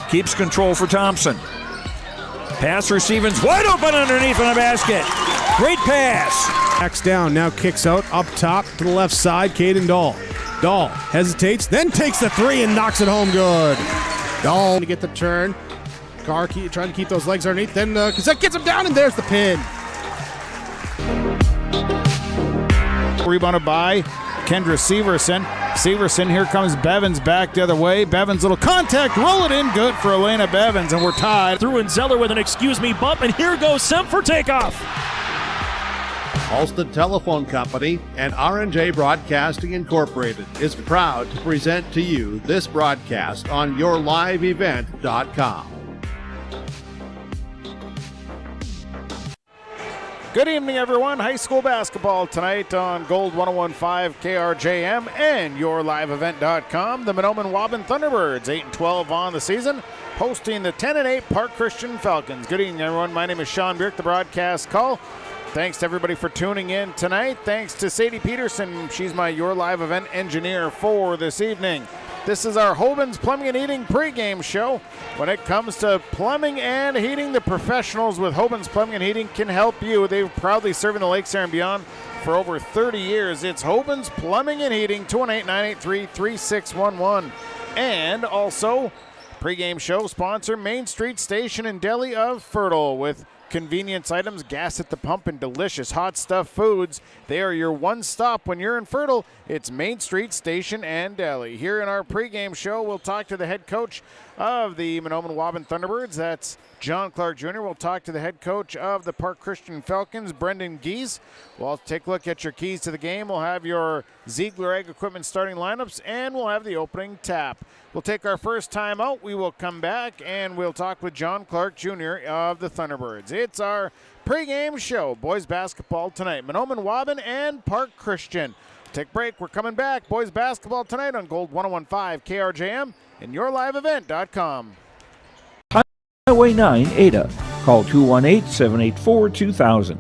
keeps control for Thompson. Pass for Stevens, wide open underneath on the basket. Great pass. Backs down, now kicks out, up top to the left side, Caden Dahl. Dahl hesitates, then takes the three and knocks it home good. Dahl to get the turn. Carr trying to keep those legs underneath, then Cassette gets him down, and there's the pin. Rebounded by Kendra Severson. Severson, here comes Bevins back the other way. Bevins, little contact, roll it in, good for Elena Bevins, and we're tied. Through and Zeller with an excuse me bump, and here goes Semp for takeoff. Halsted Telephone Company and R&J Broadcasting Incorporated is proud to present to you this broadcast on yourliveevent.com. Good evening, everyone. High school basketball tonight on Gold 101.5 KRJM and yourliveevent.com. The Mahnomen-Waubun Thunderbirds, 8-12 on the season, hosting the 10-8 Park Christian Falcons. Good evening, everyone. My name is Sean Bierk, the broadcast call. Thanks to everybody for tuning in tonight. Thanks to Sadie Peterson. She's my Your Live Event engineer for this evening. This is our Hoban's Plumbing and Heating pregame show. When it comes to plumbing and heating, the professionals with Hoban's Plumbing and Heating can help you. They've proudly serving the Lakes Area and beyond for over 30 years. It's Hoban's Plumbing and Heating, 218-983-3611. And also, pregame show sponsor, Main Street Station and Deli of Fertile, with convenience items, gas at the pump, and delicious hot stuff foods. They are your one stop when you're in Fertile. It's Main Street Station and Deli. Here in our pregame show, we'll talk to the head coach of the Mahnomen-Waubun Thunderbirds. That's John Clark Jr. We'll talk to the head coach of the Park Christian Falcons, Brendan Gies. We'll take a look at your keys to the game. We'll have your Ziegler Ag Equipment starting lineups, and we'll have the opening tap. We'll take our first time out. We will come back, and we'll talk with John Clark Jr. of the Thunderbirds. It's our pregame show. Boys basketball tonight. Mahnomen-Waubun and Park Christian. Take a break. We're coming back. Boys basketball tonight on Gold 101.5 KRJM and yourliveevent.com. Highway 9, Ada. Call 218-784-2000.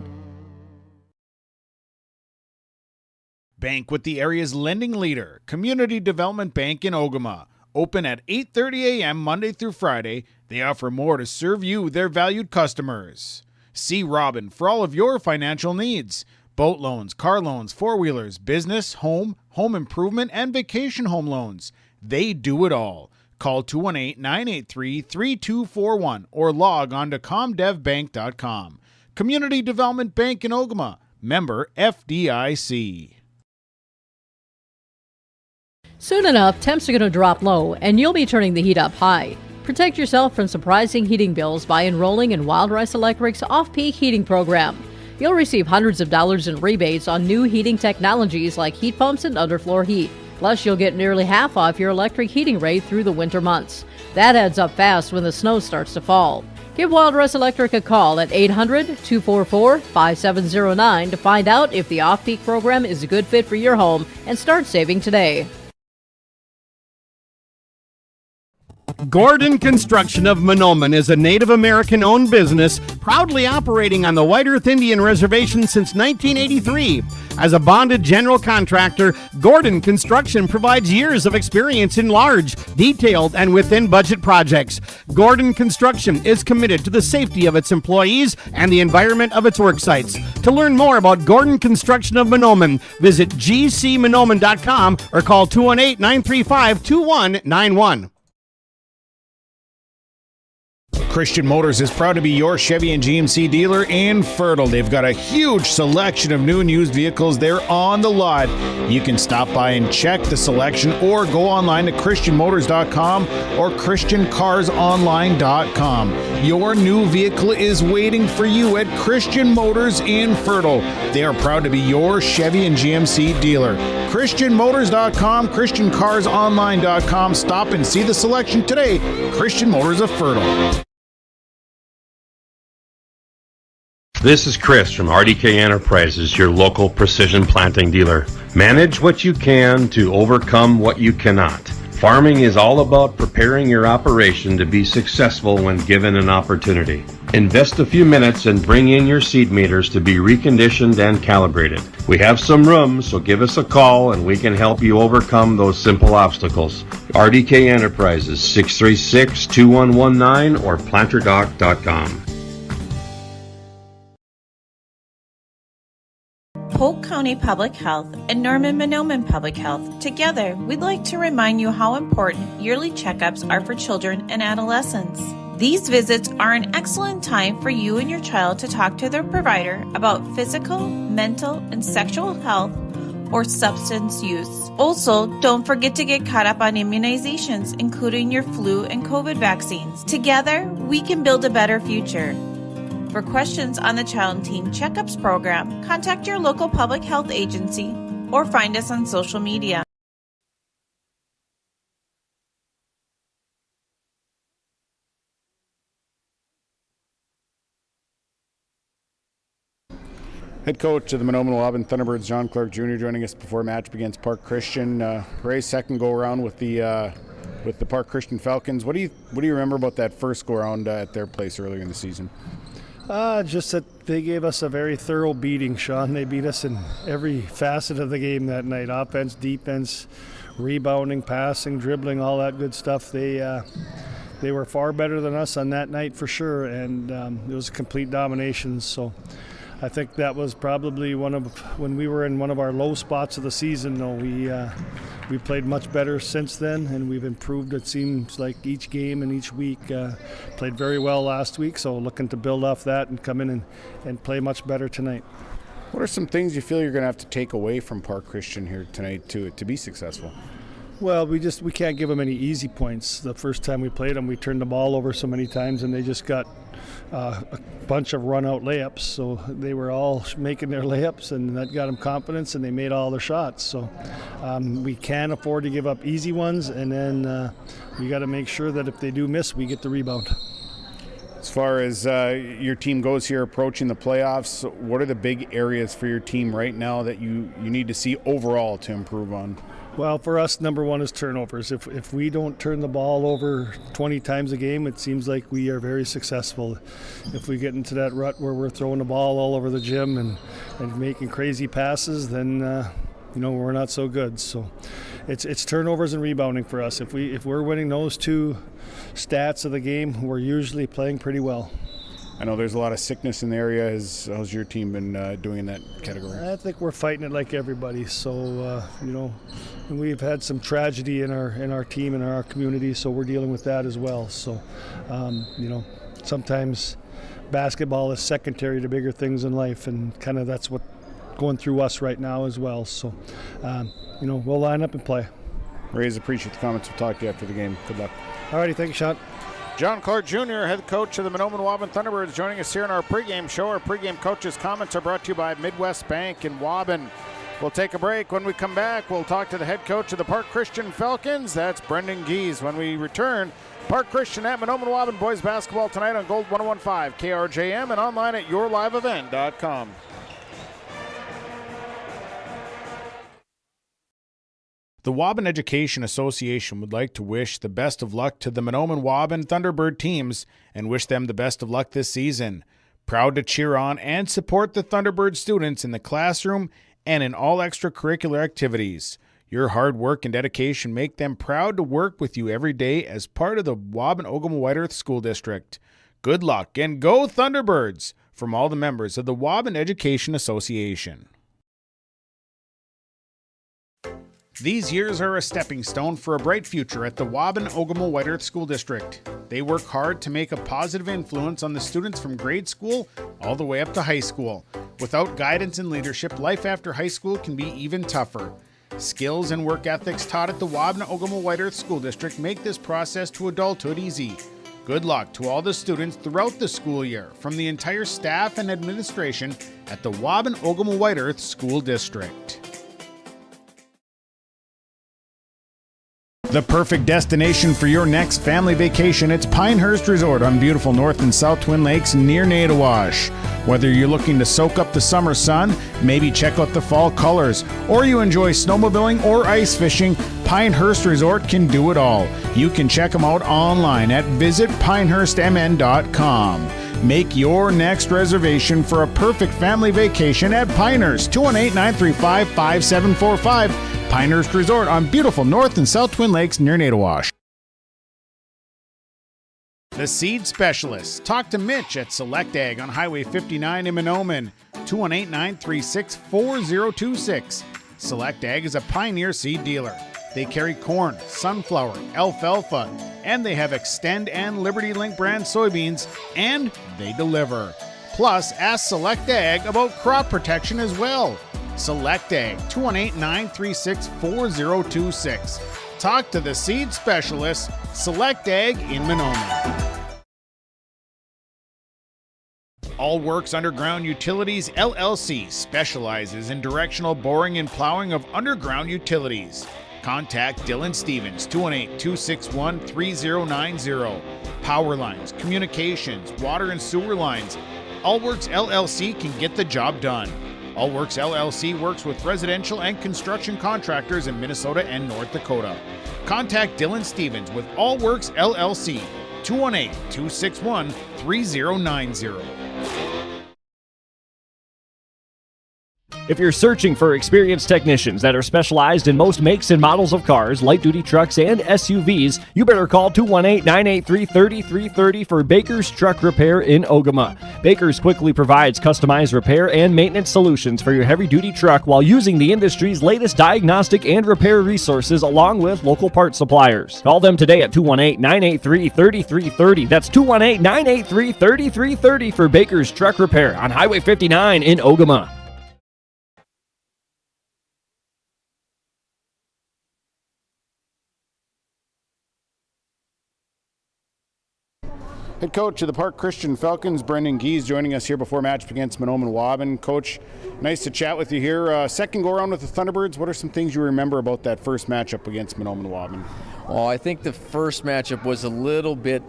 Bank with the area's lending leader, Community Development Bank in Ogama. Open at 8:30 a.m. Monday through Friday. They offer more to serve you, their valued customers. See Robin for all of your financial needs. Boat loans, car loans, four-wheelers, business, home improvement, and vacation home loans. They do it all. Call 218-983-3241 or log on to comdevbank.com. Community Development Bank in Ogama. Member FDIC. Soon enough, temps are going to drop low, and you'll be turning the heat up high. Protect yourself from surprising heating bills by enrolling in Wild Rice Electric's off-peak heating program. You'll receive hundreds of dollars in rebates on new heating technologies like heat pumps and underfloor heat. Plus, you'll get nearly half off your electric heating rate through the winter months. That adds up fast when the snow starts to fall. Give Wild Rice Electric a call at 800-244-5709 to find out if the off-peak program is a good fit for your home and start saving today. Gordon Construction of Mahnomen is a Native American-owned business proudly operating on the White Earth Indian Reservation since 1983. As a bonded general contractor, Gordon Construction provides years of experience in large, detailed, and within-budget projects. Gordon Construction is committed to the safety of its employees and the environment of its work sites. To learn more about Gordon Construction of Mahnomen, visit gcmahnomen.com or call 218-935-2191. Christian Motors is proud to be your Chevy and GMC dealer in Fertile. They've got a huge selection of new and used vehicles there on the lot. You can stop by and check the selection or go online to christianmotors.com or christiancarsonline.com. Your new vehicle is waiting for you at Christian Motors in Fertile. They are proud to be your Chevy and GMC dealer. christianmotors.com, christiancarsonline.com. Stop and see the selection today. Christian Motors of Fertile. This is Chris from RDK Enterprises, your local precision planting dealer. Manage what you can to overcome what you cannot. Farming is all about preparing your operation to be successful when given an opportunity. Invest a few minutes and bring in your seed meters to be reconditioned and calibrated. We have some room, so give us a call and we can help you overcome those simple obstacles. RDK Enterprises, 636-2119 or planterdoc.com. Polk County Public Health and Mahnomen Public Health. Together, we'd like to remind you how important yearly checkups are for children and adolescents. These visits are an excellent time for you and your child to talk to their provider about physical, mental, and sexual health or substance use. Also, don't forget to get caught up on immunizations, including your flu and COVID vaccines. Together, we can build a better future. For questions on the Child and Teen Checkups program, contact your local public health agency or find us on social media. Head coach of the Mahnomen-Waubun Thunderbirds, John Clark Jr., joining us before match against Park Christian. Ray's second go around with the Park Christian Falcons. What do you remember about that first go around at their place earlier in the season? Just that they gave us a very thorough beating, Sean. They beat us in every facet of the game that night: offense, defense, rebounding, passing, dribbling, all that good stuff. They were far better than us on that night for sure, and it was a complete domination. So I think that was probably when we were in one of our low spots of the season. Though we played much better since then, and we've improved. It seems like each game and each week. Played very well last week, so looking to build off that and come in and play much better tonight. What are some things you feel you're going to have to take away from Park Christian here tonight to be successful? Well, we can't give them any easy points. The first time we played them, we turned the ball over so many times, and they just got a bunch of run-out layups. So they were all making their layups, and that got them confidence, and they made all their shots. So we can't afford to give up easy ones, and then we got to make sure that if they do miss, we get the rebound. As far as your team goes here approaching the playoffs, what are the big areas for your team right now that you need to see overall to improve on? Well, for us, number one is turnovers. If we don't turn the ball over 20 times a game, it seems like we are very successful. If we get into that rut where we're throwing the ball all over the gym and making crazy passes, then we're not so good. So it's turnovers and rebounding for us. If we're winning those two stats of the game, we're usually playing pretty well. I know there's a lot of sickness in the area. How's your team been doing in that category? I think we're fighting it like everybody. So, we've had some tragedy in our team and our community, so we're dealing with that as well. So, sometimes basketball is secondary to bigger things in life, and kind of that's what's going through us right now as well. So, we'll line up and play. Rays, appreciate the comments. We'll talk to you after the game. Good luck. All righty, thank you, Sean. John Clark Jr., head coach of the Mahnomen-Waubun Thunderbirds, joining us here in our pregame show. Our pregame coaches' comments are brought to you by Midwest Bank in Waubun. We'll take a break. When we come back, we'll talk to the head coach of the Park Christian Falcons. That's Brendan Gies. When we return, Park Christian at Mahnomen-Waubun boys basketball tonight on Gold 101.5 KRJM and online at yourliveevent.com. The Waubun Education Association would like to wish the best of luck to the Mahnomen-Waubun Thunderbird teams and wish them the best of luck this season. Proud to cheer on and support the Thunderbird students in the classroom and in all extracurricular activities. Your hard work and dedication make them proud to work with you every day as part of the Waubun-Ogama-White Earth School District. Good luck and go Thunderbirds from all the members of the Waubun Education Association. These years are a stepping stone for a bright future at the Waubun-Ogama-White Earth School District. They work hard to make a positive influence on the students from grade school all the way up to high school. Without guidance and leadership, life after high school can be even tougher. Skills and work ethics taught at the Waubun-Ogama-White Earth School District make this process to adulthood easy. Good luck to all the students throughout the school year from the entire staff and administration at the Waubun-Ogama-White Earth School District. The perfect destination for your next family vacation, it's Pinehurst Resort on beautiful North and South Twin Lakes near Nadawash. Whether you're looking to soak up the summer sun, maybe check out the fall colors, or you enjoy snowmobiling or ice fishing, Pinehurst Resort can do it all. You can check them out online at visitpinehurstmn.com. Make your next reservation for a perfect family vacation at Pinehurst, 218-935-5745. Pinehurst Resort on beautiful North and South Twin Lakes near Nadawash. The Seed Specialist. Talk to Mitch at Select Ag on Highway 59 in Mahnomen, 218-936-4026. Select Ag is a Pioneer seed dealer. They carry corn, sunflower, alfalfa, and they have Extend and Liberty Link brand soybeans, and they deliver. Plus, ask Select Ag about crop protection as well. Select Ag, 218-936-4026. Talk to the Seed Specialist, Select Ag in Mahnomen. All Works Underground Utilities, LLC specializes in directional boring and plowing of underground utilities. Contact Dylan Stevens, 218-261-3090. Power lines, communications, water and sewer lines. All Works LLC can get the job done. All Works LLC works with residential and construction contractors in Minnesota and North Dakota. Contact Dylan Stevens with All Works LLC, 218-261-3090. If you're searching for experienced technicians that are specialized in most makes and models of cars, light-duty trucks, and SUVs, you better call 218-983-3330 for Baker's Truck Repair in Ogama. Baker's quickly provides customized repair and maintenance solutions for your heavy-duty truck while using the industry's latest diagnostic and repair resources along with local parts suppliers. Call them today at 218-983-3330. That's 218-983-3330 for Baker's Truck Repair on Highway 59 in Ogama. Head coach of the Park Christian Falcons, Brendan Gies, joining us here before match against Mahnomen-Waubun. Coach, nice to chat with you here. Second go-around with the Thunderbirds. What are some things you remember about that first matchup against Mahnomen-Waubun? Well, I think the first matchup was a little bit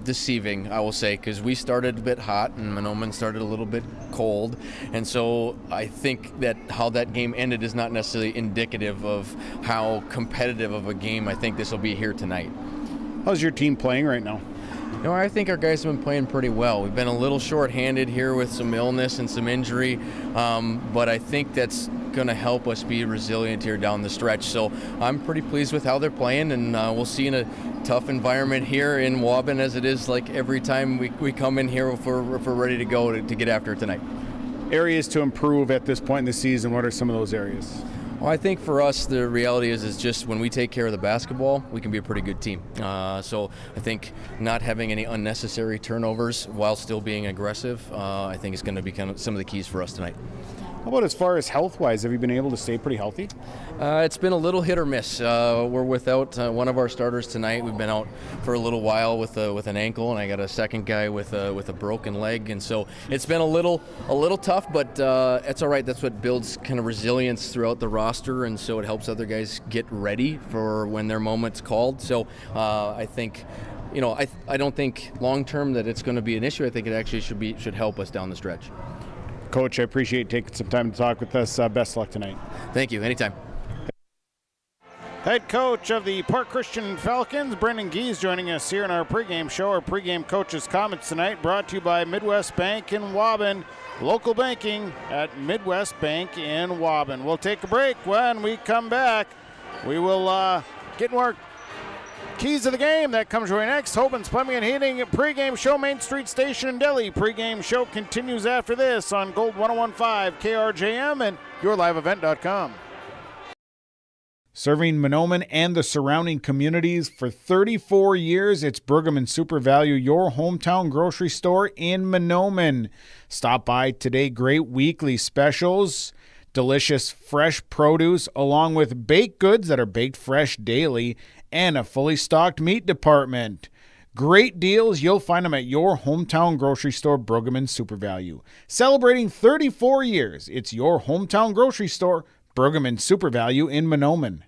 deceiving, I will say, because we started a bit hot and Mahnomen started a little bit cold. And so I think that how that game ended is not necessarily indicative of how competitive of a game I think this will be here tonight. How's your team playing right now? You know, I think our guys have been playing pretty well. We've been a little short-handed here with some illness and some injury, but I think that's going to help us be resilient here down the stretch. So I'm pretty pleased with how they're playing, and we'll see in a tough environment here in Waubun as it is like every time we come in here if we're ready to go to get after it tonight. Areas to improve at this point in the season, what are some of those areas? Well, I think for us, the reality is just when we take care of the basketball, we can be a pretty good team. So I think not having any unnecessary turnovers while still being aggressive, I think is going to be kind of some of the keys for us tonight. How about as far as health-wise? Have you been able to stay pretty healthy? It's been a little hit or miss. We're without one of our starters tonight. We've been out for a little while with an ankle, and I got a second guy with a broken leg, and so it's been a little tough. But it's all right. That's what builds kind of resilience throughout the roster, and so it helps other guys get ready for when their moment's called. So I think. You know, I don't think long-term that it's going to be an issue. I think it actually should help us down the stretch. Coach, I appreciate taking some time to talk with us. Best of luck tonight. Thank you. Anytime. Head coach of the Park Christian Falcons, Brendan Gies, joining us here in our pregame show. Our pregame coach's comments tonight brought to you by Midwest Bank in Waubun. Local banking at Midwest Bank in Waubun. We'll take a break. When we come back, we will get more keys of the game. That comes right next. Hoban's Plumbing and Heating pregame show, Main Street Station in Delhi. Pregame show continues after this on Gold 101.5 KRJM and YourLiveEvent.com. Serving Mahnomen and the surrounding communities for 34 years, it's Pregame Super Value, your hometown grocery store in Mahnomen. Stop by today. Great weekly specials. Delicious fresh produce along with baked goods that are baked fresh daily and a fully stocked meat department. Great deals. You'll find them at your hometown grocery store, Pregame Super Value. Celebrating 34 years, it's your hometown grocery store, Pregame Super Value in Mahnomen.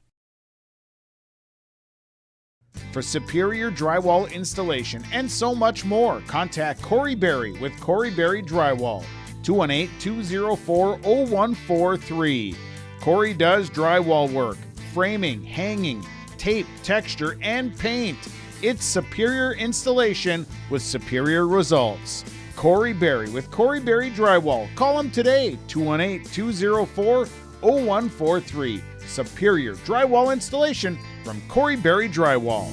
For superior drywall installation and so much more, contact Corey Berry with Corey Berry Drywall. 218-204-0143. Corey does drywall work, framing, hanging, tape, texture, and paint. It's superior installation with superior results. Corey Berry with Corey Berry Drywall. Call him today, 218-204-0143. Superior drywall installation from Corey Berry Drywall.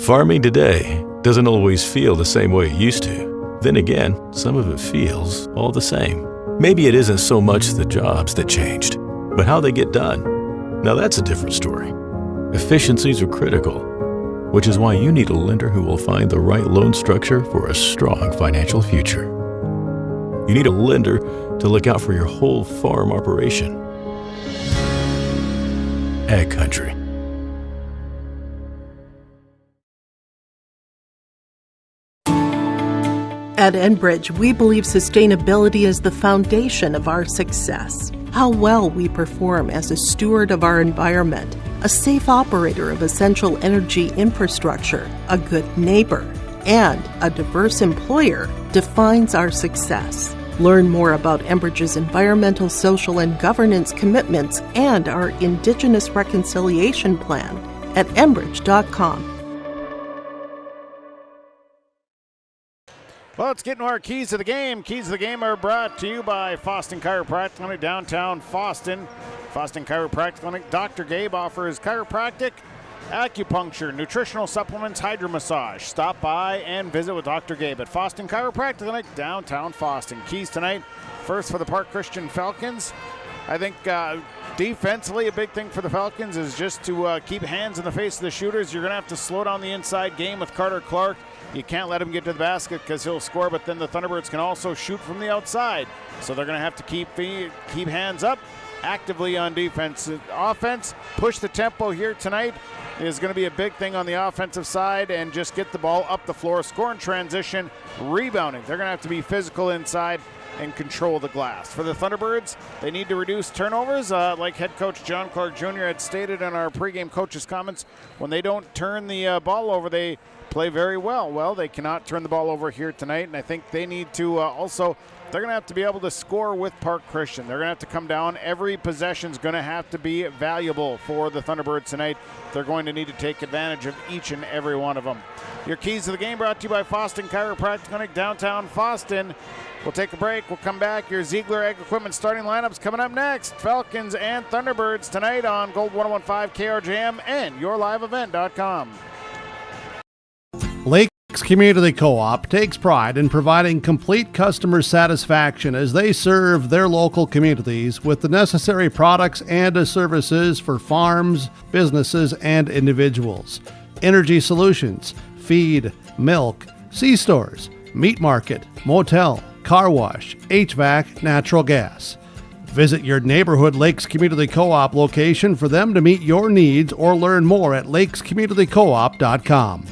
Farming today doesn't always feel the same way it used to. Then again, some of it feels all the same. Maybe it isn't so much the jobs that changed, but how they get done. Now that's a different story. Efficiencies are critical, which is why you need a lender who will find the right loan structure for a strong financial future. You need a lender to look out for your whole farm operation. Ag Country. At Enbridge, we believe sustainability is the foundation of our success. How well we perform as a steward of our environment, a safe operator of essential energy infrastructure, a good neighbor, and a diverse employer defines our success. Learn more about Enbridge's environmental, social, and governance commitments and our Indigenous Reconciliation Plan at enbridge.com. Well, let's get into our keys to the game. Keys to the game are brought to you by Foston Chiropractic Clinic, downtown Foston. Foston Chiropractic Clinic. Dr. Gabe offers chiropractic, acupuncture, nutritional supplements, hydromassage. Stop by and visit with Dr. Gabe at Foston Chiropractic Clinic, downtown Foston. Keys tonight, first for the Park Christian Falcons. I think defensively, a big thing for the Falcons is just to keep hands in the face of the shooters. You're going to have to slow down the inside game with Carter Clark. You can't let him get to the basket because he'll score, but then the Thunderbirds can also shoot from the outside. So they're going to have to keep hands up actively on defense. Offense, push the tempo here tonight is going to be a big thing on the offensive side, and just get the ball up the floor, score in transition, rebounding. They're going to have to be physical inside and control the glass. For the Thunderbirds, they need to reduce turnovers. Like head coach John Clark Jr. had stated in our pregame coaches' comments, when they don't turn the ball over, they play very well. Well, they cannot turn the ball over here tonight, and I think they need to also, they're going to have to be able to score with Park Christian. They're going to have to come down. Every possession is going to have to be valuable for the Thunderbirds tonight. They're going to need to take advantage of each and every one of them. Your keys to the game brought to you by Foston Chiropractic Clinic, downtown Foston. We'll take a break. We'll come back. Your Ziegler Ag Equipment starting lineups coming up next. Falcons and Thunderbirds tonight on Gold 101.5 KRJM and YourLiveEvent.com. Lakes Community Co-op takes pride in providing complete customer satisfaction as they serve their local communities with the necessary products and services for farms, businesses, and individuals. Energy solutions, feed, milk, C-stores, meat market, motel, car wash, HVAC, natural gas. Visit your neighborhood Lakes Community Co-op location for them to meet your needs, or learn more at lakescommunitycoop.com.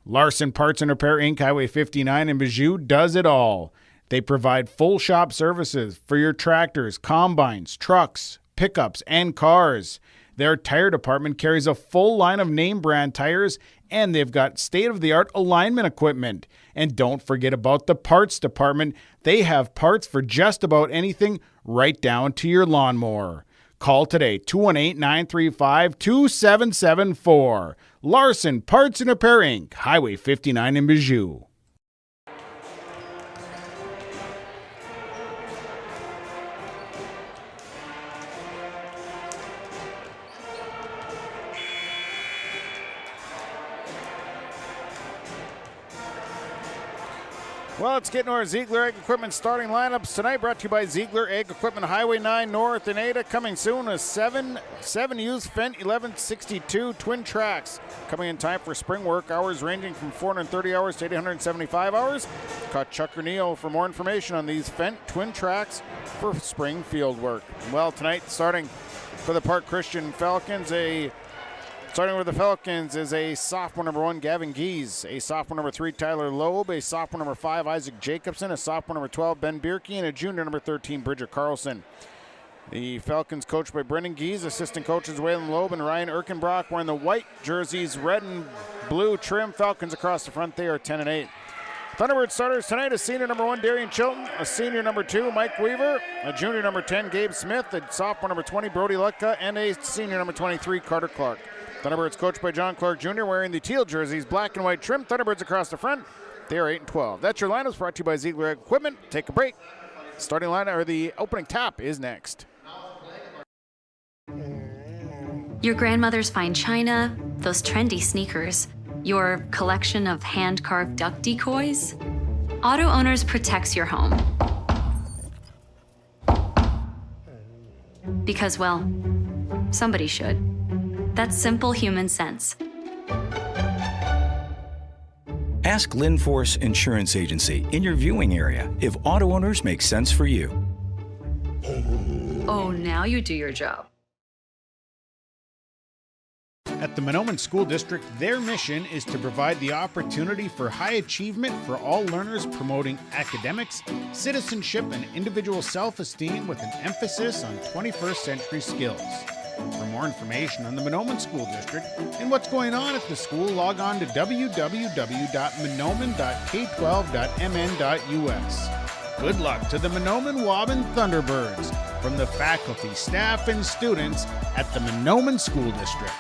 Larson Parts and Repair Inc., Highway 59 in Bijou does it all. They provide full shop services for your tractors, combines, trucks, pickups, and cars. Their tire department carries a full line of name brand tires, and they've got state-of-the-art alignment equipment. And don't forget about the parts department. They have parts for just about anything, right down to your lawnmower. Call today, 218-935-2774. Larson Parts and Repair Inc., Highway 59 in Bijou. Well, let's get into our Ziegler Ag Equipment starting lineups tonight, brought to you by Ziegler Ag Equipment, Highway 9 North in Ada. Coming soon, a 7 used Fendt 1162 twin tracks. Coming in time for spring work, hours ranging from 430 hours to 875 hours. Call Chuck or Neil for more information on these Fendt twin tracks for spring field work. Well, tonight, starting for the Park Christian Falcons, Starting with the Falcons is a sophomore number 1, Gavin Gies, a sophomore number 3, Tyler Loeb, a sophomore number 5, Isaac Jacobson, a sophomore number 12, Ben Bierke, and a junior number 13, Bridger Carlson. The Falcons coached by Brendan Gies, assistant coaches Waylon Loeb and Ryan Erkenbrock, wearing the white jerseys, red and blue trim. Falcons across the front, they are 10-8. Thunderbird starters tonight: a senior number 1, Darian Chilton; a senior number 2, Mike Weaver; a junior number 10, Gabe Smith; a sophomore number 20, Brody Lutka; and a senior number 23, Carter Clark. Thunderbirds coached by John Clark Jr., wearing the teal jerseys, black and white trim. Thunderbirds across the front. They are 8-12. That's your lineups, brought to you by Ziegler Equipment. Take a break. Starting line, or the opening tap, is next. Your grandmother's fine china, those trendy sneakers, your collection of hand-carved duck decoys. Auto Owners protects your home. Because, well, somebody should. That's simple human sense. Ask Linforce Insurance Agency in your viewing area if Auto Owners makes sense for you. Oh, now you do your job. At the Mahnomen School District, their mission is to provide the opportunity for high achievement for all learners, promoting academics, citizenship, and individual self-esteem with an emphasis on 21st century skills. For more information on the Mahnomen School District and what's going on at the school, log on to www.mahnomen.k12.mn.us. Good luck to the Mahnomen-Waubun Thunderbirds from the faculty, staff, and students at the Mahnomen School District.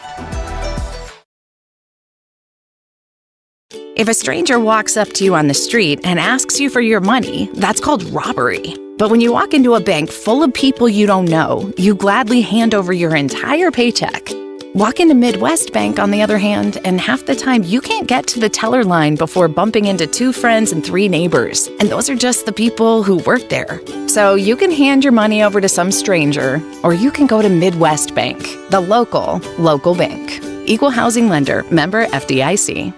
If a stranger walks up to you on the street and asks you for your money, that's called robbery. But when you walk into a bank full of people you don't know, you gladly hand over your entire paycheck. Walk into Midwest Bank, on the other hand, and half the time you can't get to the teller line before bumping into 2 friends and 3 neighbors. And those are just the people who work there. So you can hand your money over to some stranger, or you can go to Midwest Bank, the local bank. Equal housing lender, member FDIC.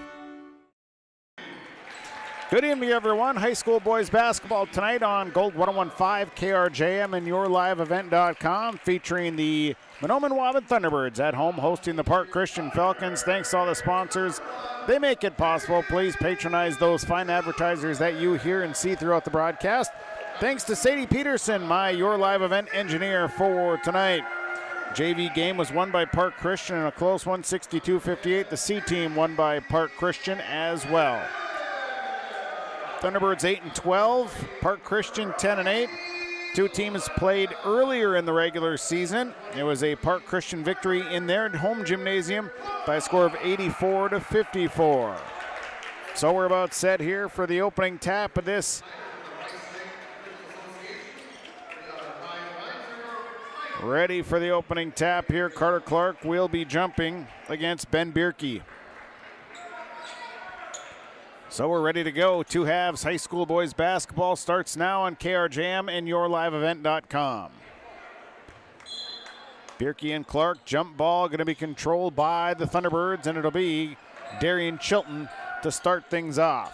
Good evening, everyone. High school boys basketball tonight on Gold 101.5, KRJM, and YourLiveEvent.com, featuring the Mahnomen-Waubun Thunderbirds at home hosting the Park Christian Falcons. Thanks to all the sponsors. They make it possible. Please patronize those fine advertisers that you hear and see throughout the broadcast. Thanks to Sadie Peterson, my Your Live Event engineer for tonight. JV game was won by Park Christian in a close one, 62-58. The C team won by Park Christian as well. Thunderbirds 8-12, Park Christian 10-8. Two teams played earlier in the regular season. It was a Park Christian victory in their home gymnasium by a score of 84-54. So we're about set here for the opening tap of this. Ready for the opening tap here. Carter Clark will be jumping against Ben Bierke. So we're ready to go. 2 halves. High school boys basketball starts now on KRJM and YourLiveEvent.com. Bierke and Clark. Jump ball going to be controlled by the Thunderbirds, and it'll be Darian Chilton to start things off.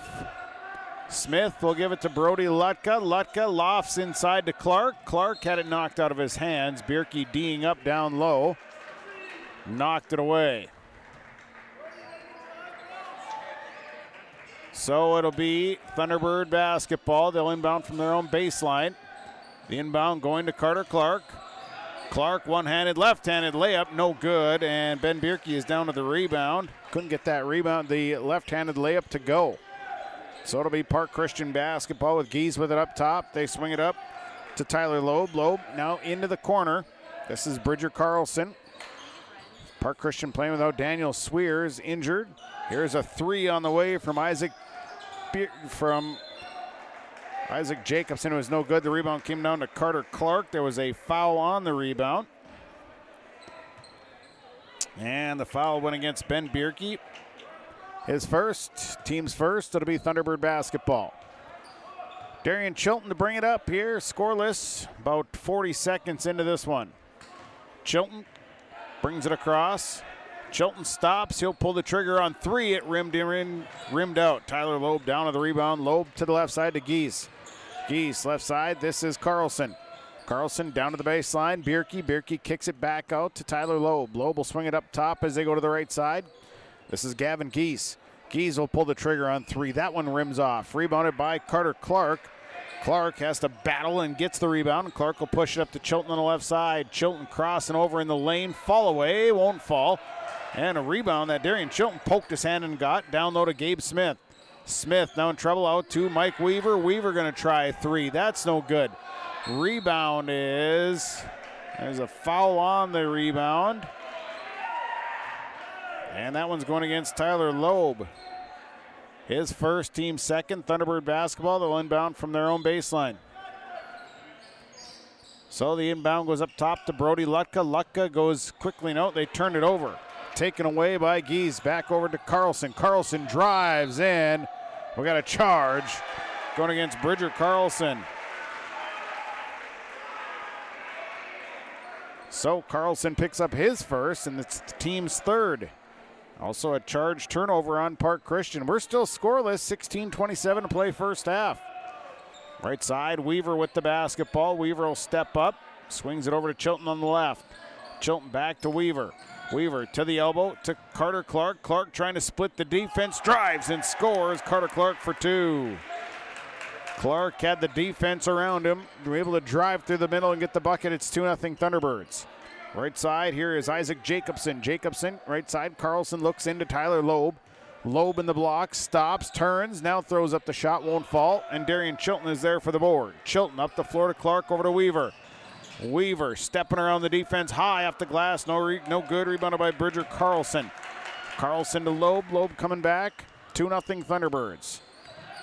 Smith will give it to Brody Lutka. Lutka lofts inside to Clark. Clark had it knocked out of his hands. Bierke D'ing up down low. Knocked it away. So it'll be Thunderbird basketball. They'll inbound from their own baseline. The inbound going to Carter Clark. Clark one-handed, left-handed layup, no good. And Ben Bierke is down to the rebound. Couldn't get that rebound, the left-handed layup to go. So it'll be Park Christian basketball with Gies with it up top. They swing it up to Tyler Loeb. Loeb now into the corner. This is Bridger Carlson. Park Christian playing without Daniel Swears, injured. Here's a 3 on the way from Isaac Jacobson. It was no good. The rebound came down to Carter Clark. There was a foul on the rebound. And the foul went against Ben Bierke. His first, team's first. It'll be Thunderbird basketball. Darian Chilton to bring it up here. Scoreless, about 40 seconds into this one. Chilton brings it across. Chilton stops. He'll pull the trigger on 3. It rimmed out. Tyler Loeb down to the rebound. Loeb to the left side to Gies. Gies left side. This is Carlson. Carlson down to the baseline. Bierke kicks it back out to Tyler Loeb. Loeb will swing it up top as they go to the right side. This is Gavin Gies. Gies will pull the trigger on 3. That one rims off. Rebounded by Carter Clark. Clark has to battle and gets the rebound. Clark will push it up to Chilton on the left side. Chilton crossing over in the lane. Fall away. Won't fall. And a rebound that Darian Chilton poked his hand and got. Down low to Gabe Smith. Smith now in trouble, out to Mike Weaver. Weaver going to try a three. That's no good. Rebound is, there's a foul on the rebound. And that one's going against Tyler Loeb. His first, team second. Thunderbird basketball, they'll inbound from their own baseline. So the inbound goes up top to Brody Lutka. Lutka goes quickly, no, they turn it over. Taken away by Gies, back over to Carlson. Carlson drives in. We got a charge going against Bridger Carlson. So Carlson picks up his first, and it's the team's third. Also a charge turnover on Park Christian. We're still scoreless, 16:27 to play first half. Right side, Weaver with the basketball. Weaver will step up, swings it over to Chilton on the left. Chilton back to Weaver. Weaver to the elbow to Carter Clark. Clark trying to split the defense, drives and scores. Carter Clark for two. Clark had the defense around him. They were able to drive through the middle and get the bucket. It's 2-0 Thunderbirds. Right side, here is Isaac Jacobson. Jacobson, right side. Carlson looks into Tyler Loeb. Loeb in the block, stops, turns, now throws up the shot, won't fall, and Darian Chilton is there for the board. Chilton up the floor to Clark, over to Weaver. Weaver stepping around the defense, high off the glass, no good, rebounded by Bridger Carlson. Carlson to Loeb, Loeb coming back, 2-0 Thunderbirds.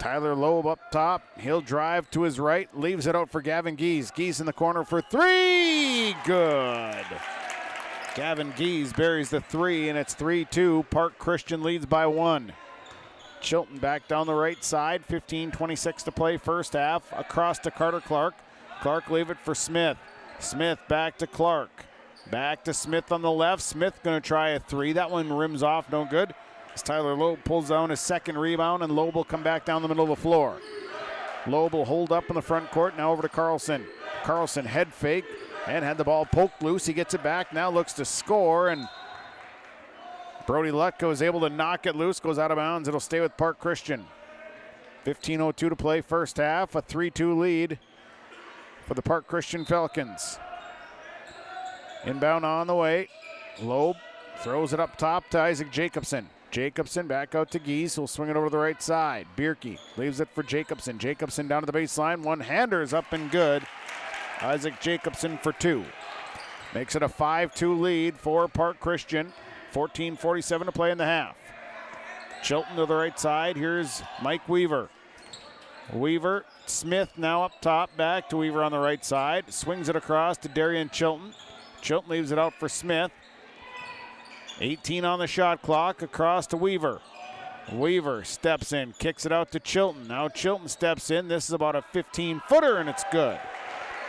Tyler Loeb up top, he'll drive to his right, leaves it out for Gavin Gies. Gies in the corner for three, good. Gavin Gies buries the three, and it's 3-2. Park Christian leads by one. Chilton back down the right side, 15:26 to play first half. Across to Carter Clark. Clark leave it for Smith. Smith back to Clark. Back to Smith on the left. Smith going to try a three. That one rims off, no good. As Tyler Loeb pulls down his second rebound, and Loeb will come back down the middle of the floor. Loeb will hold up in the front court. Now over to Carlson. Carlson head fake. And had the ball poked loose. He gets it back. Now looks to score. And Brody Lutka is able to knock it loose. Goes out of bounds. It'll stay with Park Christian. 15:02 to play first half. A 3-2 lead for the Park Christian Falcons. Inbound on the way. Loeb throws it up top to Isaac Jacobson. Jacobson back out to Gies. He'll swing it over to the right side. Bierke leaves it for Jacobson. Jacobson down to the baseline. One-hander is up and good. Isaac Jacobson for two. Makes it a 5-2 lead for Park Christian. 14:47 to play in the half. Chilton to the right side. Here's Mike Weaver. Weaver, Smith now up top. Back to Weaver on the right side. Swings it across to Darian Chilton. Chilton leaves it out for Smith. 18 on the shot clock. Across to Weaver. Weaver steps in, kicks it out to Chilton. Now Chilton steps in. This is about a 15-footer, and it's good.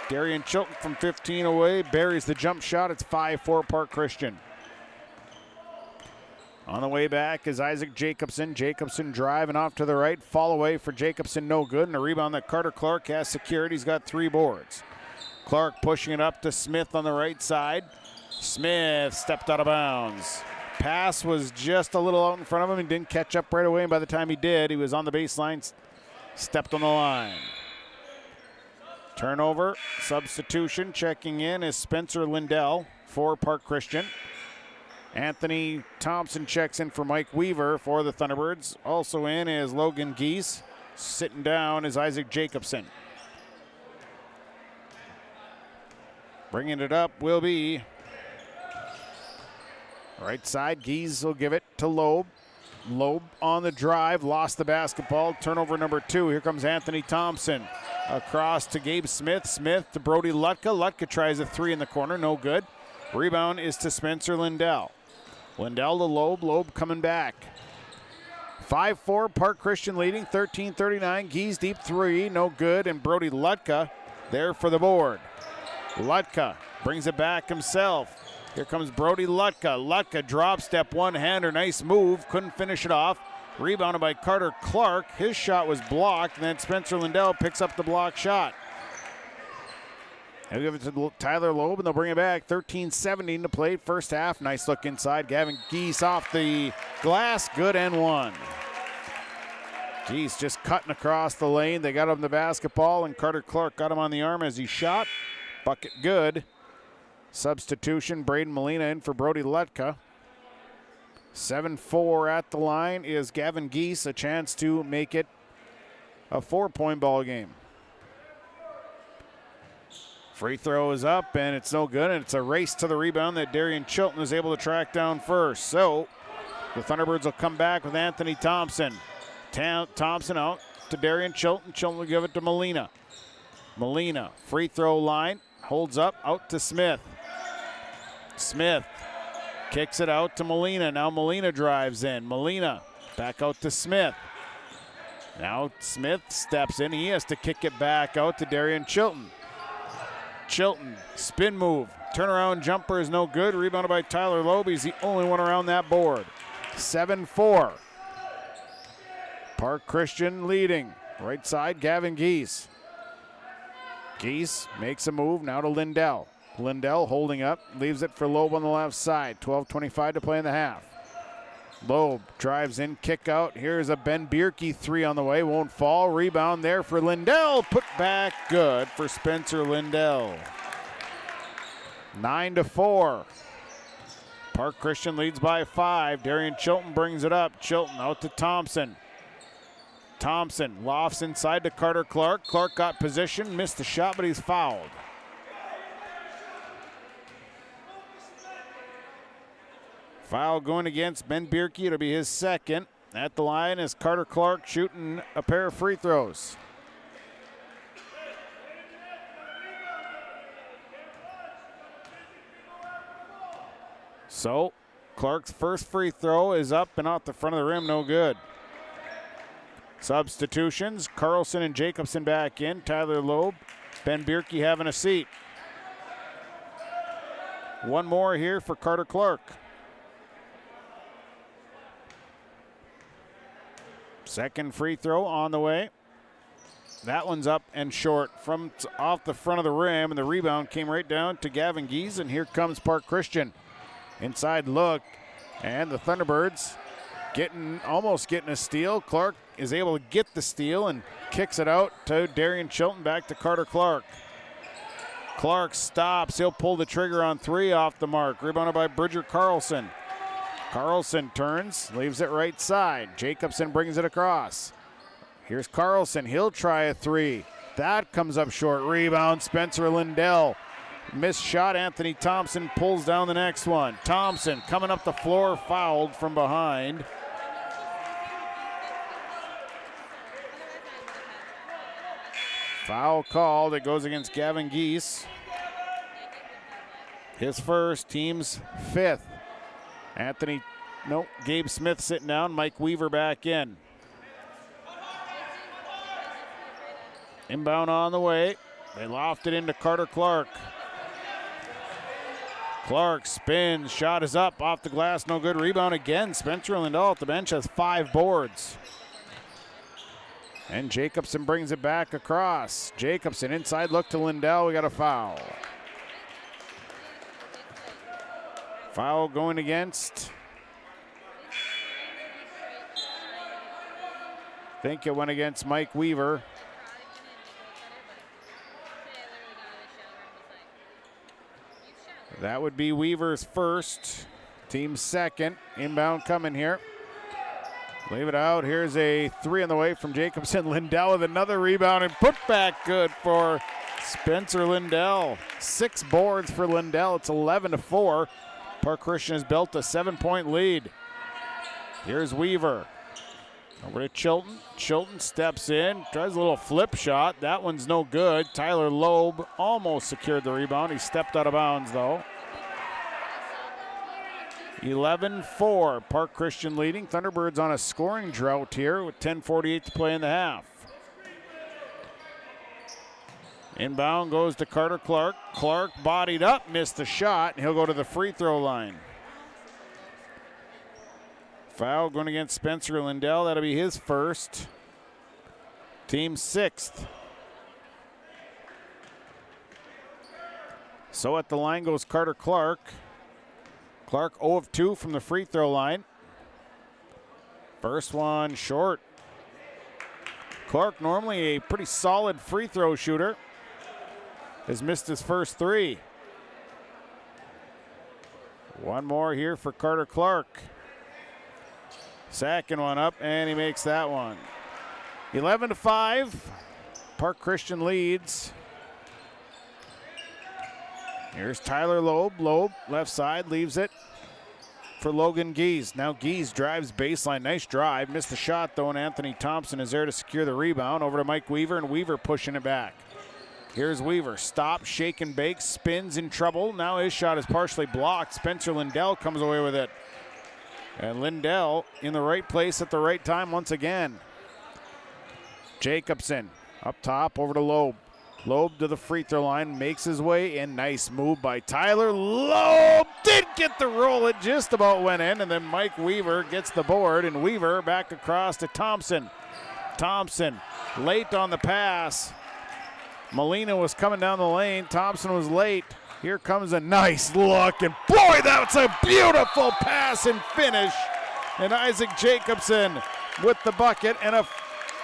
Darian Chilton from 15 away buries the jump shot. It's 5-4 Park Christian. On the way back is Isaac Jacobson. Jacobson driving off to the right. Fall away for Jacobson, no good. And a rebound that Carter Clark has secured. He's got 3 boards. Clark pushing it up to Smith on the right side. Smith stepped out of bounds. Pass was just a little out in front of him and didn't catch up right away. And by the time he did, he was on the baseline, stepped on the line. Turnover, substitution, checking in is Spencer Lindell for Park Christian. Anthony Thompson checks in for Mike Weaver for the Thunderbirds. Also in is Logan Gies. Sitting down is Isaac Jacobson. Bringing it up will be right side. Gies will give it to Loeb. Loeb on the drive, lost the basketball. Turnover number 2. Here comes Anthony Thompson. Across to Gabe Smith. Smith to Brody Lutka. Lutka tries a 3 in the corner. No good. Rebound is to Spencer Lindell. Lindell to Loeb. Loeb coming back. 5-4 Park Christian leading. 13:39. Gies deep 3. No good. And Brody Lutka there for the board. Lutka brings it back himself. Here comes Brody Lutka. Lutka drop step one-hander. Nice move. Couldn't finish it off. Rebounded by Carter Clark. His shot was blocked, and then Spencer Lindell picks up the block shot. They'll give it to Tyler Loeb, and they'll bring it back. 13:17 to play first half. Nice look inside. Gavin Gies off the glass. Good and one. Gies just cutting across the lane. They got him the basketball, and Carter Clark got him on the arm as he shot. Bucket good. Substitution, Braden Molina in for Brody Lutka. 7-4 at the line is Gavin Geese, a chance to make it a 4-point ball game. Free throw is up, and it's no good, and it's a race to the rebound that Darian Chilton is able to track down first. So the Thunderbirds will come back with Anthony Thompson. Thompson out to Darian Chilton. Chilton will give it to Molina. Molina, free throw line, holds up, out to Smith. Smith kicks it out to Molina. Now Molina drives in. Molina back out to Smith. Now Smith steps in. He has to kick it back out to Darian Chilton. Chilton, spin move. Turnaround jumper is no good. Rebounded by Tyler Loeb. He's the only one around that board. 7-4. Park Christian leading. Right side, Gavin Geese. Geese makes a move now to Lindell. Lindell holding up, leaves it for Loeb on the left side. 12:25 to play in the half. Loeb drives in, kick out. Here's a Ben Bierke three on the way. Won't fall. Rebound there for Lindell. Put back good for Spencer Lindell. 9-4. Park Christian leads by 5. Darian Chilton brings it up. Chilton out to Thompson. Thompson lofts inside to Carter Clark. Clark got position, missed the shot, but he's fouled. Foul going against Ben Bierke. It'll be his second. At the line is Carter Clark shooting a pair of free throws. So Clark's first free throw is up and out the front of the rim, no good. Substitutions, Carlson and Jacobson back in. Tyler Loeb, Ben Bierke having a seat. One more here for Carter Clark. Second free throw on the way. That one's up and short from off the front of the rim, and the rebound came right down to Gavin Geese, and here comes Park Christian. Inside look, and the Thunderbirds almost getting a steal. Clark is able to get the steal and kicks it out to Darian Chilton, back to Carter Clark. Clark stops. He'll pull the trigger on three off the mark. Rebounded by Bridger Carlson. Carlson turns, leaves it right side. Jacobson brings it across. Here's Carlson. He'll try a three. That comes up short. Rebound, Spencer Lindell. Missed shot. Anthony Thompson pulls down the next one. Thompson coming up the floor, fouled from behind. Foul called. It goes against Gavin Geese. His first, team's fifth. Gabe Smith sitting down. Mike Weaver back in. Inbound on the way. They loft it into Carter Clark. Clark spins. Shot is up. Off the glass. No good. Rebound again. Spencer Lindell at the bench has 5 boards. And Jacobson brings it back across. Jacobson inside look to Lindell. We got a foul. Foul going against. I think it went against Mike Weaver. That would be Weaver's first. Team's second. Inbound coming here. Leave it out. Here's a three on the way from Jacobson. Lindell with another rebound and put back good for Spencer Lindell. 6 boards for Lindell. It's 11-4. Park Christian has built a 7-point lead. Here's Weaver. Over to Chilton. Chilton steps in, tries a little flip shot. That one's no good. Tyler Loeb almost secured the rebound. He stepped out of bounds, though. 11-4. Park Christian leading. Thunderbirds on a scoring drought here with 10:48 to play in the half. Inbound goes to Carter Clark. Clark bodied up, missed the shot, and he'll go to the free throw line. Foul going against Spencer Lindell. That'll be his first. Team 6th. So at the line goes Carter Clark. Clark 0 of 2 from the free throw line. First one short. Clark, normally a pretty solid free throw shooter, has missed his first 3. One more here for Carter Clark. Second one up, and he makes that one. 11-5. Park Christian leads. Here's Tyler Loeb. Loeb, left side, leaves it for Logan Gies. Now Gies drives baseline. Nice drive. Missed the shot, though, and Anthony Thompson is there to secure the rebound. Over to Mike Weaver, and Weaver pushing it back. Here's Weaver. Stop, shake and bake, spins in trouble. Now his shot is partially blocked. Spencer Lindell comes away with it. And Lindell in the right place at the right time once again. Jacobson up top, over to Loeb. Loeb to the free throw line, makes his way in. Nice move by Tyler. Loeb did get the roll. It just about went in, and then Mike Weaver gets the board, and Weaver back across to Thompson. Thompson late on the pass. Molina was coming down the lane. Thompson was late. Here comes a nice look, and boy, that's a beautiful pass and finish. And Isaac Jacobson with the bucket and a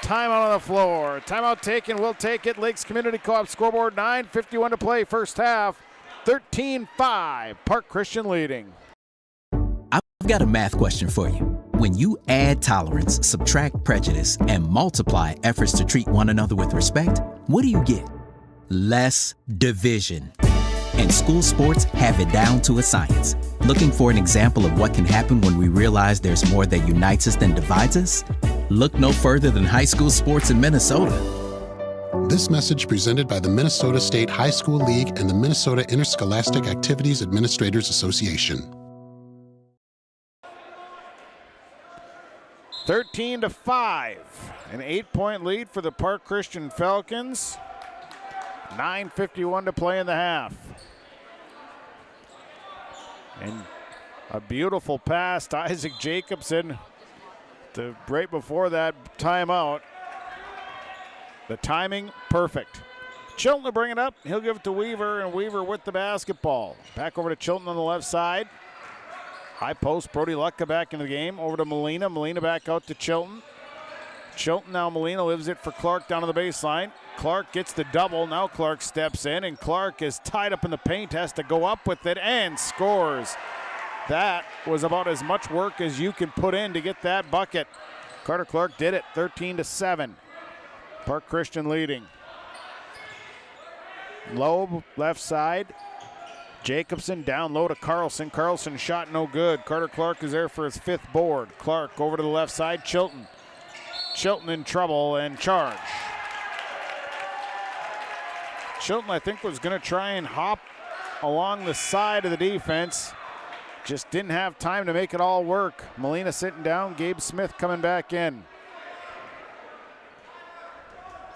timeout on the floor. Timeout taken, we'll take it. Lakes Community Co-op scoreboard, 9:51 to play, first half. 13-5, Park Christian leading. I've got a math question for you. When you add tolerance, subtract prejudice, and multiply efforts to treat one another with respect, what do you get? Less division. And school sports have it down to a science. Looking for an example of what can happen when we realize there's more that unites us than divides us? Look no further than high school sports in Minnesota. This message presented by the Minnesota State High School League and the Minnesota Interscholastic Activities Administrators Association. 13-5, an 8-point lead for the Park Christian Falcons. 9:51 to play in the half. And a beautiful pass to Isaac Jacobson to right before that timeout. The timing, perfect. Chilton will bring it up. He'll give it to Weaver, and Weaver with the basketball. Back over to Chilton on the left side. High post, Brody Lutka back in the game. Over to Molina. Molina back out to Chilton. Chilton now Molina lives it for Clark down to the baseline. Clark gets the double. Now Clark steps in, and Clark is tied up in the paint, has to go up with it, and scores. That was about as much work as you can put in to get that bucket. Carter Clark did it, 13-7. Park Christian leading. Loeb, left side. Jacobson down low to Carlson. Carlson shot no good. Carter Clark is there for his 5th board. Clark over to the left side. Chilton. Chilton in trouble and charge. Chilton, I think, was going to try and hop along the side of the defense. Just didn't have time to make it all work. Molina sitting down. Gabe Smith coming back in.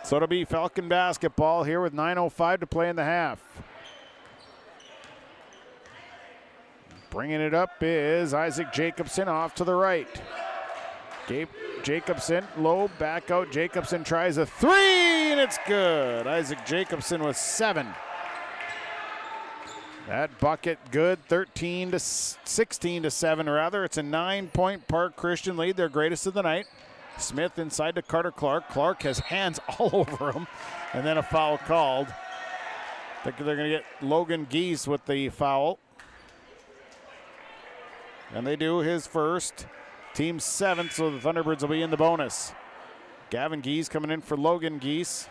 So it'll be Falcon basketball here with 9:05 to play in the half. Bringing it up is Isaac Jacobson off to the right. Gabe Jacobson, low, back out. Jacobson tries a 3, and it's good. Isaac Jacobson with 7. That bucket good, 16-7 rather. It's a 9-point Park Christian lead, their greatest of the night. Smith inside to Carter Clark. Clark has hands all over him, and then a foul called. I think they're going to get Logan Gies with the foul. And they do, his first. Team 7th, so the Thunderbirds will be in the bonus. Gavin Gies coming in for Logan Gies.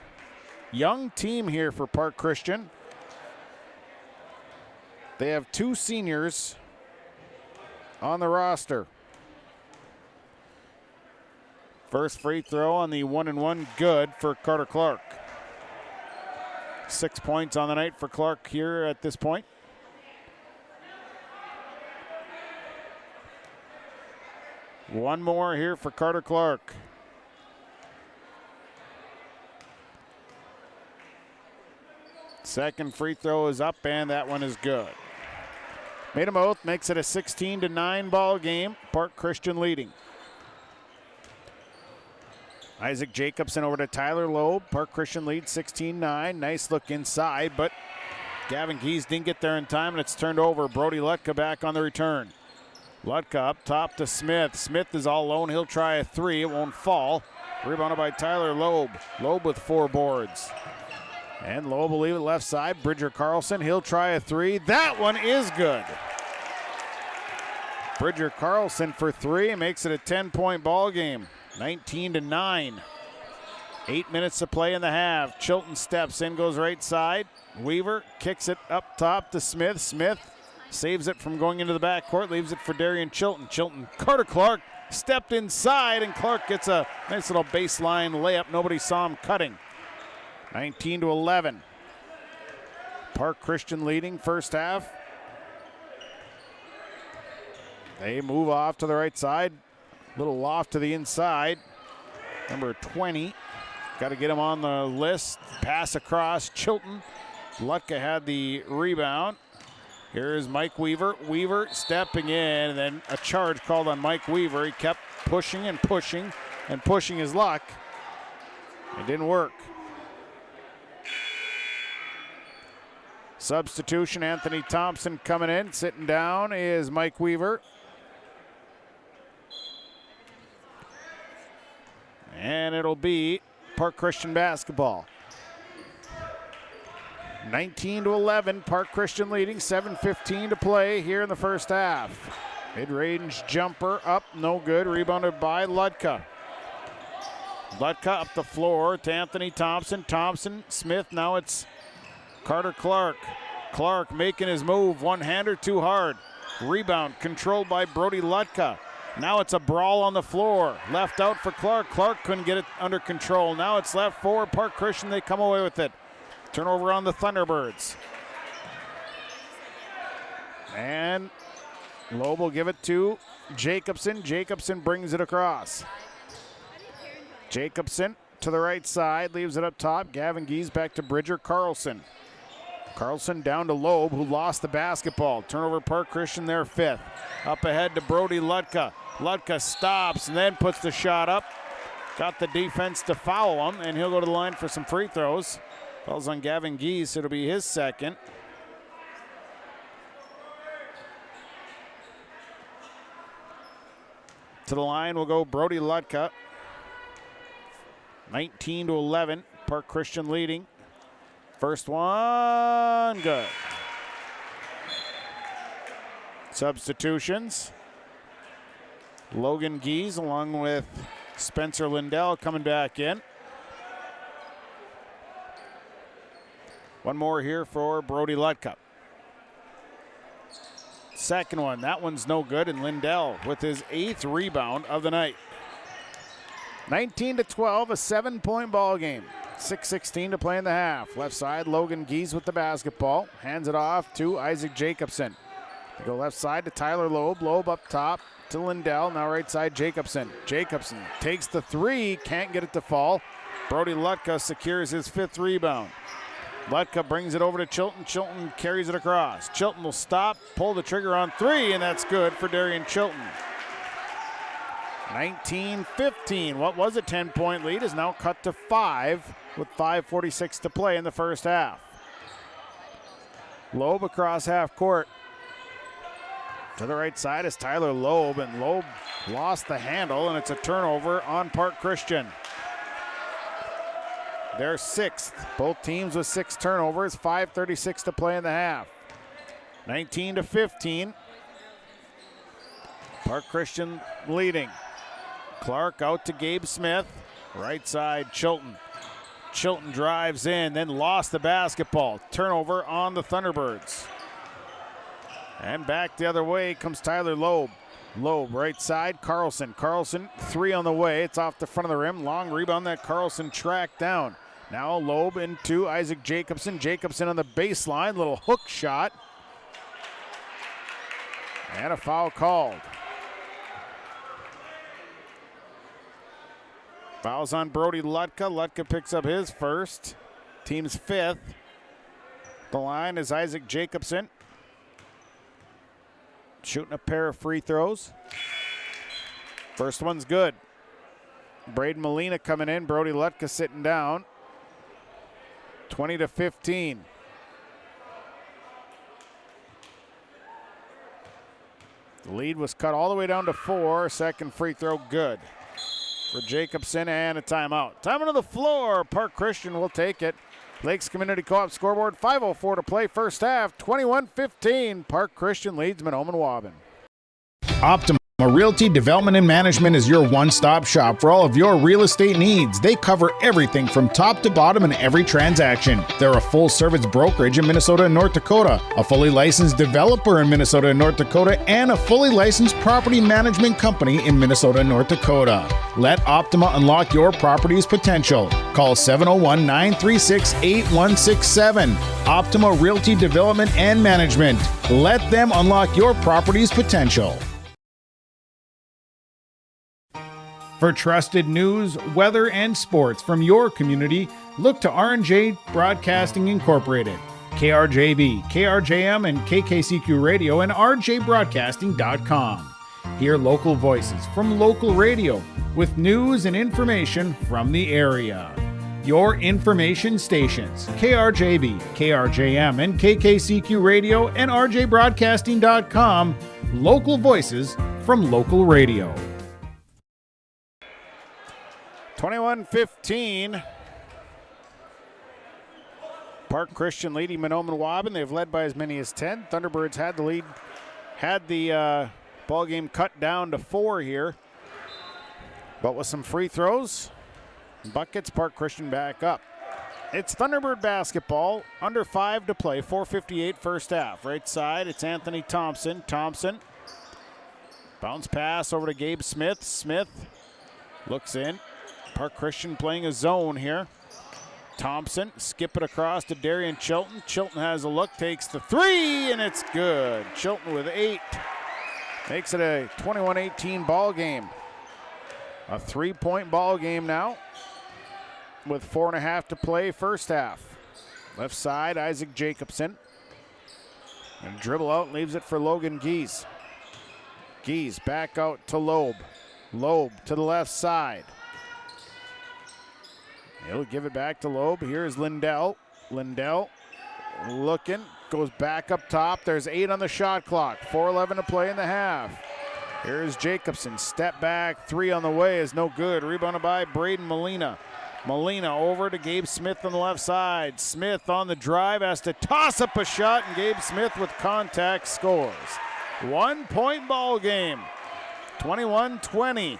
Young team here for Park Christian. They have 2 seniors on the roster. First free throw on the 1-and-1, good for Carter Clark. 6 points on the night for Clark here at this point. One more here for Carter Clark. Second free throw is up, and that one is good. Made them both, makes it a 16-9 ball game. Park Christian leading. Isaac Jacobson over to Tyler Loeb. Park Christian leads 16-9. Nice look inside, but Gavin Gies didn't get there in time, and it's turned over. Brody Lutka back on the return. Lutka up top to Smith. Smith is all alone. He'll try a 3. It won't fall. Rebounded by Tyler Loeb. Loeb with 4 boards. And Loeb will leave it left side. Bridger Carlson, he'll try a 3. That one is good. Bridger Carlson for 3 and makes it a 10-point ball game. 19-9. 8 minutes to play in the half. Chilton steps in, goes right side. Weaver kicks it up top to Smith. Smith saves it from going into the backcourt, leaves it for Darian Chilton. Chilton, Carter Clark stepped inside, and Clark gets a nice little baseline layup. Nobody saw him cutting. 19-11. Park Christian leading first half. They move off to the right side. Little loft to the inside. Number 20. Got to get him on the list. Pass across. Chilton. Lutka had the rebound. Here's Mike Weaver. Weaver stepping in, and then a charge called on Mike Weaver. He kept pushing and pushing and pushing his luck. It didn't work. Substitution, Anthony Thompson coming in. Sitting down is Mike Weaver. And it'll be Park Christian basketball. 19-11, Park Christian leading, 7:15 to play here in the first half. Mid-range jumper up, no good, rebounded by Ludka. Ludka up the floor to Anthony Thompson. Thompson, Smith, now it's Carter Clark. Clark making his move, one-hander too hard. Rebound controlled by Brody Ludka. Now it's a brawl on the floor. Left out for Clark. Clark couldn't get it under control. Now it's left for Park Christian. They come away with it. Turnover on the Thunderbirds. And Loeb will give it to Jacobson. Jacobson brings it across. Jacobson to the right side, leaves it up top. Gavin Geese back to Bridger Carlson. Carlson down to Loeb, who lost the basketball. Turnover Park Christian, their 5th. Up ahead to Brody Ludka. Ludka stops and then puts the shot up. Got the defense to foul him, and he'll go to the line for some free throws. Fouls on Gavin Geese. It'll be his 2nd. To the line will go Brody Ludka. 19-11. Park Christian leading. First one, good. Substitutions. Logan Geese along with Spencer Lindell coming back in. One more here for Brody Ludka. Second one, that one's no good, and Lindell with his 8th rebound of the night. 19-12, a 7-point ball game. 6:16 to play in the half. Left side, Logan Geese with the basketball. Hands it off to Isaac Jacobson. They go left side to Tyler Loeb. Loeb up top to Lindell. Now right side, Jacobson. Jacobson takes the 3, can't get it to fall. Brody Ludka secures his 5th rebound. Ludka brings it over to Chilton. Chilton carries it across. Chilton will stop, pull the trigger on 3, and that's good for Darian Chilton. 19-15. What was a 10-point lead is now cut to 5 with 5:46 to play in the first half. Loeb across half court. To the right side is Tyler Loeb, and Loeb lost the handle, and it's a turnover on Park Christian. They're 6th. Both teams with 6 turnovers. 5:36 to play in the half. 19-15. Park Christian leading. Clark out to Gabe Smith. Right side, Chilton. Chilton drives in, then lost the basketball. Turnover on the Thunderbirds. And back the other way comes Tyler Loeb. Loeb, right side, Carlson. Carlson, 3 on the way. It's off the front of the rim. Long rebound that Carlson tracked down. Now Loeb into Isaac Jacobson. Jacobson on the baseline. Little hook shot. And a foul called. Fouls on Brody Ludka. Ludka picks up his 1st. Team's 5th. The line is Isaac Jacobson. Shooting a pair of free throws. First one's good. Braden Molina coming in. Brody Ludka sitting down. 20-15. The lead was cut all the way down to 4. Second free throw good for Jacobson, and a timeout. Time on the floor. Park Christian will take it. Lakes Community Co-op scoreboard, 5:04 to play first half, 21-15. Park Christian leads Mahnomen-Waubun. Optima Realty Development and Management is your one-stop shop for all of your real estate needs. They cover everything from top to bottom in every transaction. They're a full-service brokerage in Minnesota and North Dakota, a fully licensed developer in Minnesota and North Dakota, and a fully licensed property management company in Minnesota and North Dakota. Let Optima unlock your property's potential. Call 701-936-8167. Optima Realty Development and Management. Let them unlock your property's potential. For trusted news, weather, and sports from your community, look to R&J Broadcasting Incorporated, KRJB, KRJM, and KKCQ Radio, and rjbroadcasting.com. Hear local voices from local radio with news and information from the area. Your information stations, KRJB, KRJM, and KKCQ Radio, and rjbroadcasting.com. Local voices from local radio. 21-15. Park Christian leading Mahnomen-Waubun. They've led by as many as 10. Thunderbirds had the lead, had the ball game cut down to 4 here. But with some free throws, buckets, Park Christian back up. It's Thunderbird basketball, under 5 to play, 4:58 first half. Right side, it's Anthony Thompson. Thompson, bounce pass over to Gabe Smith. Smith looks in. Park Christian playing a zone here. Thompson, skip it across to Darian Chilton. Chilton has a look, takes the 3, and it's good. Chilton with 8. Makes it a 21-18 ball game. A 3-point ball game now with 4.5 to play first half. Left side, Isaac Jacobson. And dribble out, leaves it for Logan Gies. Gies back out to Loeb. Loeb to the left side. He'll give it back to Loeb. Here's Lindell. Lindell looking, goes back up top. There's 8 on the shot clock. 4:11 to play in the half. Here's Jacobson. Step back, 3 on the way is no good. Rebounded by Braden Molina. Molina over to Gabe Smith on the left side. Smith on the drive, has to toss up a shot, and Gabe Smith with contact scores. 1-point ball game. 21-20.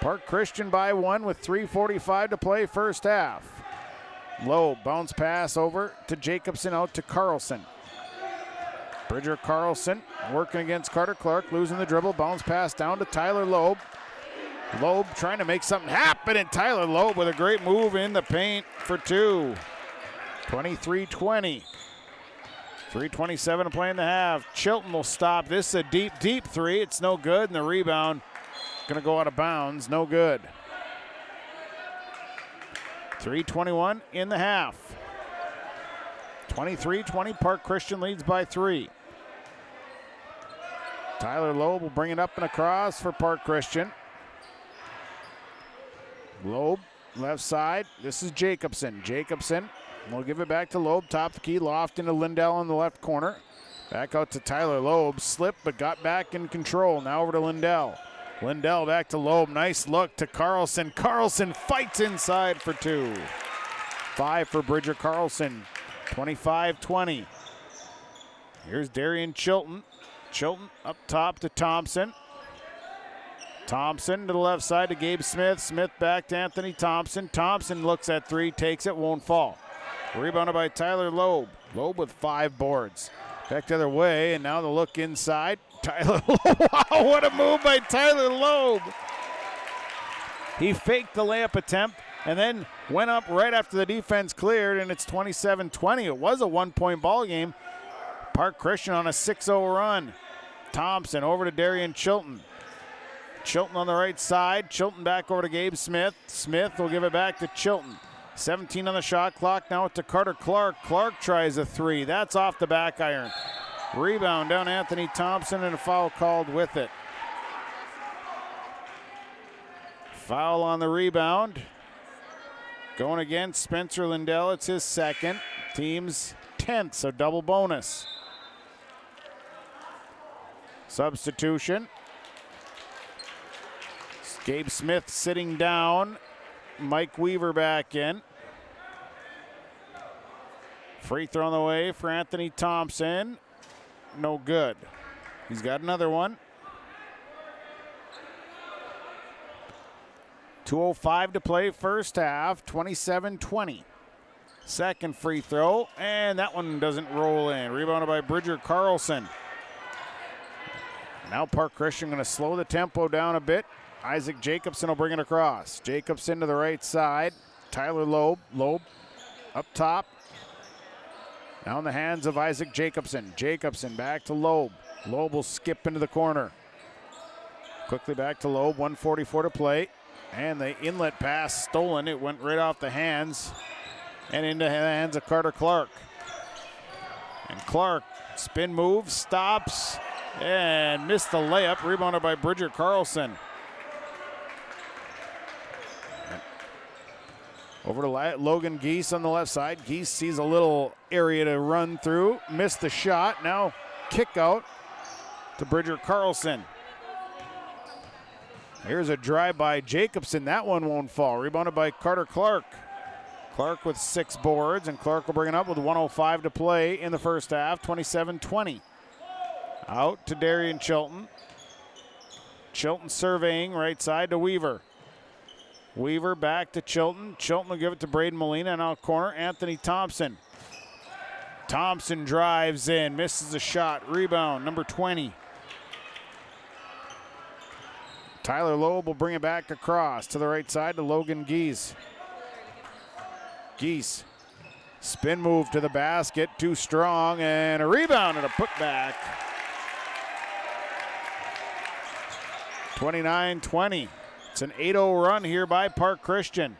Park Christian by 1 with 3:45 to play first half. Low bounce pass over to Jacobson, out to Carlson. Bridger Carlson working against Carter Clark, losing the dribble. Bounce pass down to Tyler Loeb. Loeb trying to make something happen, and Tyler Loeb with a great move in the paint for 2. 23-20. 3:27 to play in the half. Chilton will stop. This is a deep, deep 3. It's no good, and the rebound going to go out of bounds. No good. 3:21 in the half. 23-20. Park Christian leads by 3. Tyler Loeb will bring it up and across for Park Christian. Loeb, left side. This is Jacobson. Jacobson will give it back to Loeb. Top the key, loft into Lindell in the left corner. Back out to Tyler Loeb. Slipped, but got back in control. Now over to Lindell. Lindell back to Loeb. Nice look to Carlson. Carlson fights inside for 2. 5 for Bridger Carlson. 25-20. Here's Darian Chilton. Chilton up top to Thompson. Thompson to the left side to Gabe Smith. Smith back to Anthony Thompson. Thompson looks at 3, takes it, won't fall. Rebounded by Tyler Loeb. Loeb with 5 boards. Back the other way, and now the look inside. Tyler Loeb. Wow, what a move by Tyler Loeb. He faked the layup attempt and then went up right after the defense cleared, and it's 27-20. It was a 1-point ball game. Park Christian on a 6-0 run. Thompson over to Darian Chilton. Chilton on the right side. Chilton back over to Gabe Smith. Smith will give it back to Chilton. 17 on the shot clock. Now to Carter Clark. Clark tries a 3. That's off the back iron. Rebound down Anthony Thompson, and a foul called with it. Foul on the rebound. Going against Spencer Lindell. It's his second. Team's 10th, so double bonus. Substitution. Gabe Smith sitting down. Mike Weaver back in. Free throw on the way for Anthony Thompson. No good. He's got another one. 2:05 to play first half, 27-20. Second free throw, and that one doesn't roll in. Rebounded by Bridger Carlson. Now Park Christian going to slow the tempo down a bit. Isaac Jacobson will bring it across. Jacobson to the right side. Tyler Loeb. Loeb up top. Now in the hands of Isaac Jacobson. Jacobson back to Loeb. Loeb will skip into the corner. Quickly back to Loeb. 1:44 to play. And the inlet pass stolen. It went right off the hands and into the hands of Carter Clark. And Clark, spin move, stops, and missed the layup. Rebounded by Bridger Carlson. Over to Logan Geese on the left side. Geese sees a little area to run through. Missed the shot. Now kick out to Bridger Carlson. Here's a drive by Jacobson. That one won't fall. Rebounded by Carter Clark. Clark with 6 boards, and Clark will bring it up with 1:05 to play in the first half, 27-20. Out to Darian Chilton. Chilton surveying right side to Weaver. Weaver back to Chilton. Chilton will give it to Braden Molina. Now corner, Anthony Thompson. Thompson drives in, misses a shot. Rebound, number 20. Tyler Loeb will bring it back across to the right side to Logan Geese. Geese, spin move to the basket, too strong, and a rebound and a putback. 29-20. It's an 8-0 run here by Park Christian.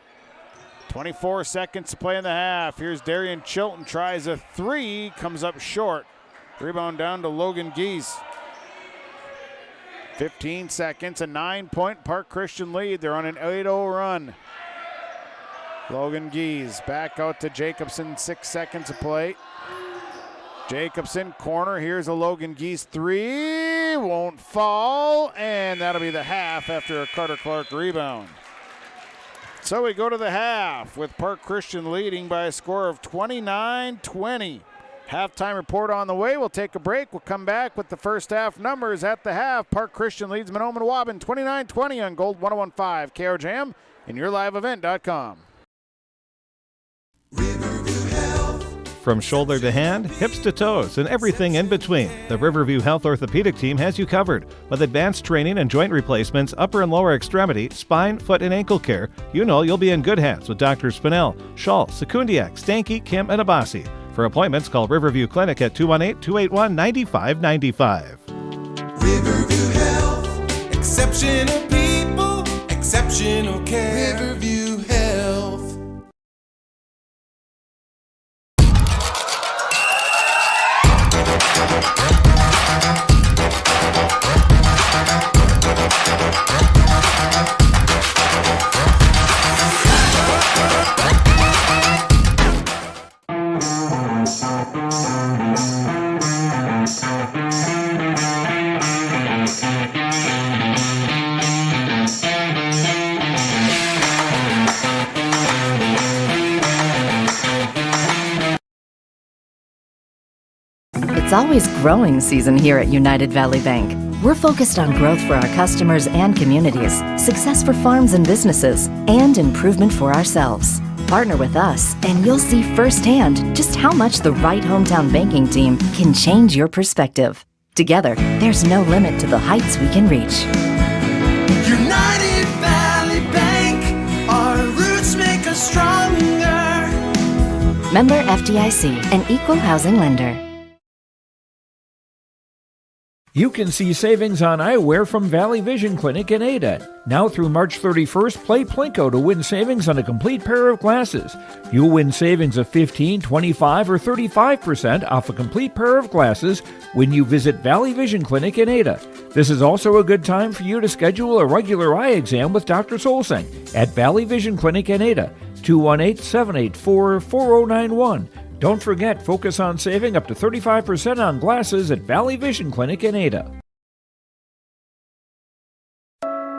24 seconds to play in the half. Here's Darian Chilton, tries a 3, comes up short. Rebound down to Logan Geese. 15 seconds, a 9-point Park Christian lead. They're on an 8-0 run. Logan Geese back out to Jacobson, 6 seconds to play. Jacobson, corner, here's a Logan Geese 3, won't fall, and that'll be the half after a Carter Clark rebound. So we go to the half with Park Christian leading by a score of 29-20. Halftime report on the way. We'll take a break. We'll come back with the first half numbers at the half. Park Christian leads Mahnomen-Waubun 29-20 on Gold 101.5 KRJM and YourLiveEvent.com. From shoulder to hand, hips to toes, and everything in between, the Riverview Health Orthopedic Team has you covered. With advanced training and joint replacements, upper and lower extremity, spine, foot, and ankle care, you know you'll be in good hands with Drs. Spinell, Schall, Sekundiak, Stanky, Kim, and Abasi. For appointments, call Riverview Clinic at 218-281-9595. Riverview Health, exceptional people, exceptional care. Riverview Health. It's always growing season here at United Valley Bank. We're focused on growth for our customers and communities, success for farms and businesses, and improvement for ourselves. Partner with us, and you'll see firsthand just how much the right hometown banking team can change your perspective. Together, there's no limit to the heights we can reach. United Valley Bank, our roots make us stronger. Member FDIC, an equal housing lender. You can see savings on eyewear from Valley Vision Clinic in Ada. Now through March 31st, play Plinko to win savings on a complete pair of glasses. You'll win savings of 15, 25, or 35% off a complete pair of glasses when you visit Valley Vision Clinic in Ada. This is also a good time for you to schedule a regular eye exam with Dr. Solseng at Valley Vision Clinic in Ada, 218-784-4091. Don't forget, focus on saving up to 35% on glasses at Valley Vision Clinic in Ada.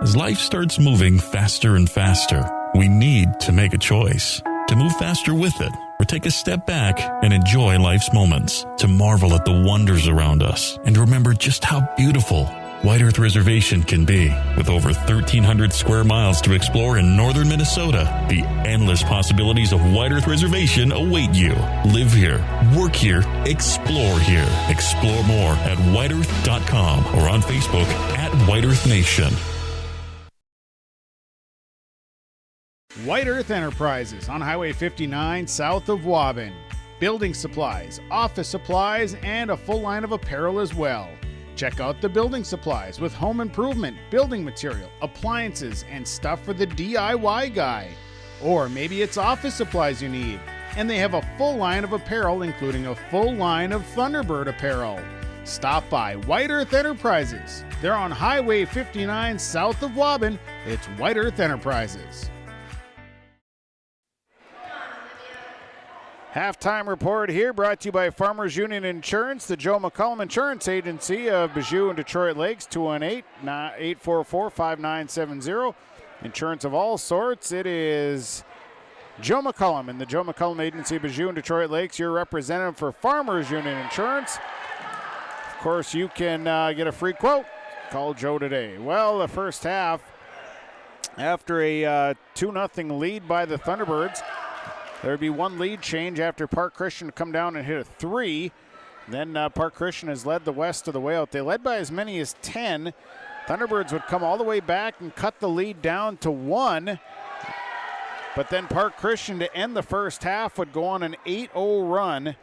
As life starts moving faster and faster, we need to make a choice. To move faster with it, or take a step back and enjoy life's moments. To marvel at the wonders around us, and remember just how beautiful White Earth Reservation can be. With over 1,300 square miles to explore in northern Minnesota, the endless possibilities of White Earth Reservation await you. Live here, work here, explore here. Explore more at whiteearth.com or on Facebook at White Earth Nation. White Earth Enterprises on Highway 59 south of Waubun. Building supplies, office supplies, and a full line of apparel as well. Check out the building supplies with home improvement, building material, appliances, and stuff for the DIY guy. Or maybe it's office supplies you need. And they have a full line of apparel, including a full line of Thunderbird apparel. Stop by White Earth Enterprises. They're on Highway 59 south of Waubun. It's White Earth Enterprises. Halftime report here brought to you by Farmers Union Insurance, the Joe McCollum Insurance Agency of Bijou and Detroit Lakes, 218-844-5970. Insurance of all sorts. It is Joe McCollum and the Joe McCollum Agency of Bijou and Detroit Lakes, your representative for Farmers Union Insurance. Of course, you can get a free quote. Call Joe today. Well, the first half, after a 2-0 lead by the Thunderbirds, there would be one lead change after Park Christian to come down and hit a 3. Then Park Christian has led the West of the way out. They led by as many as 10. Thunderbirds would come all the way back and cut the lead down to 1. But then Park Christian, to end the first half, would go on an 8-0 run.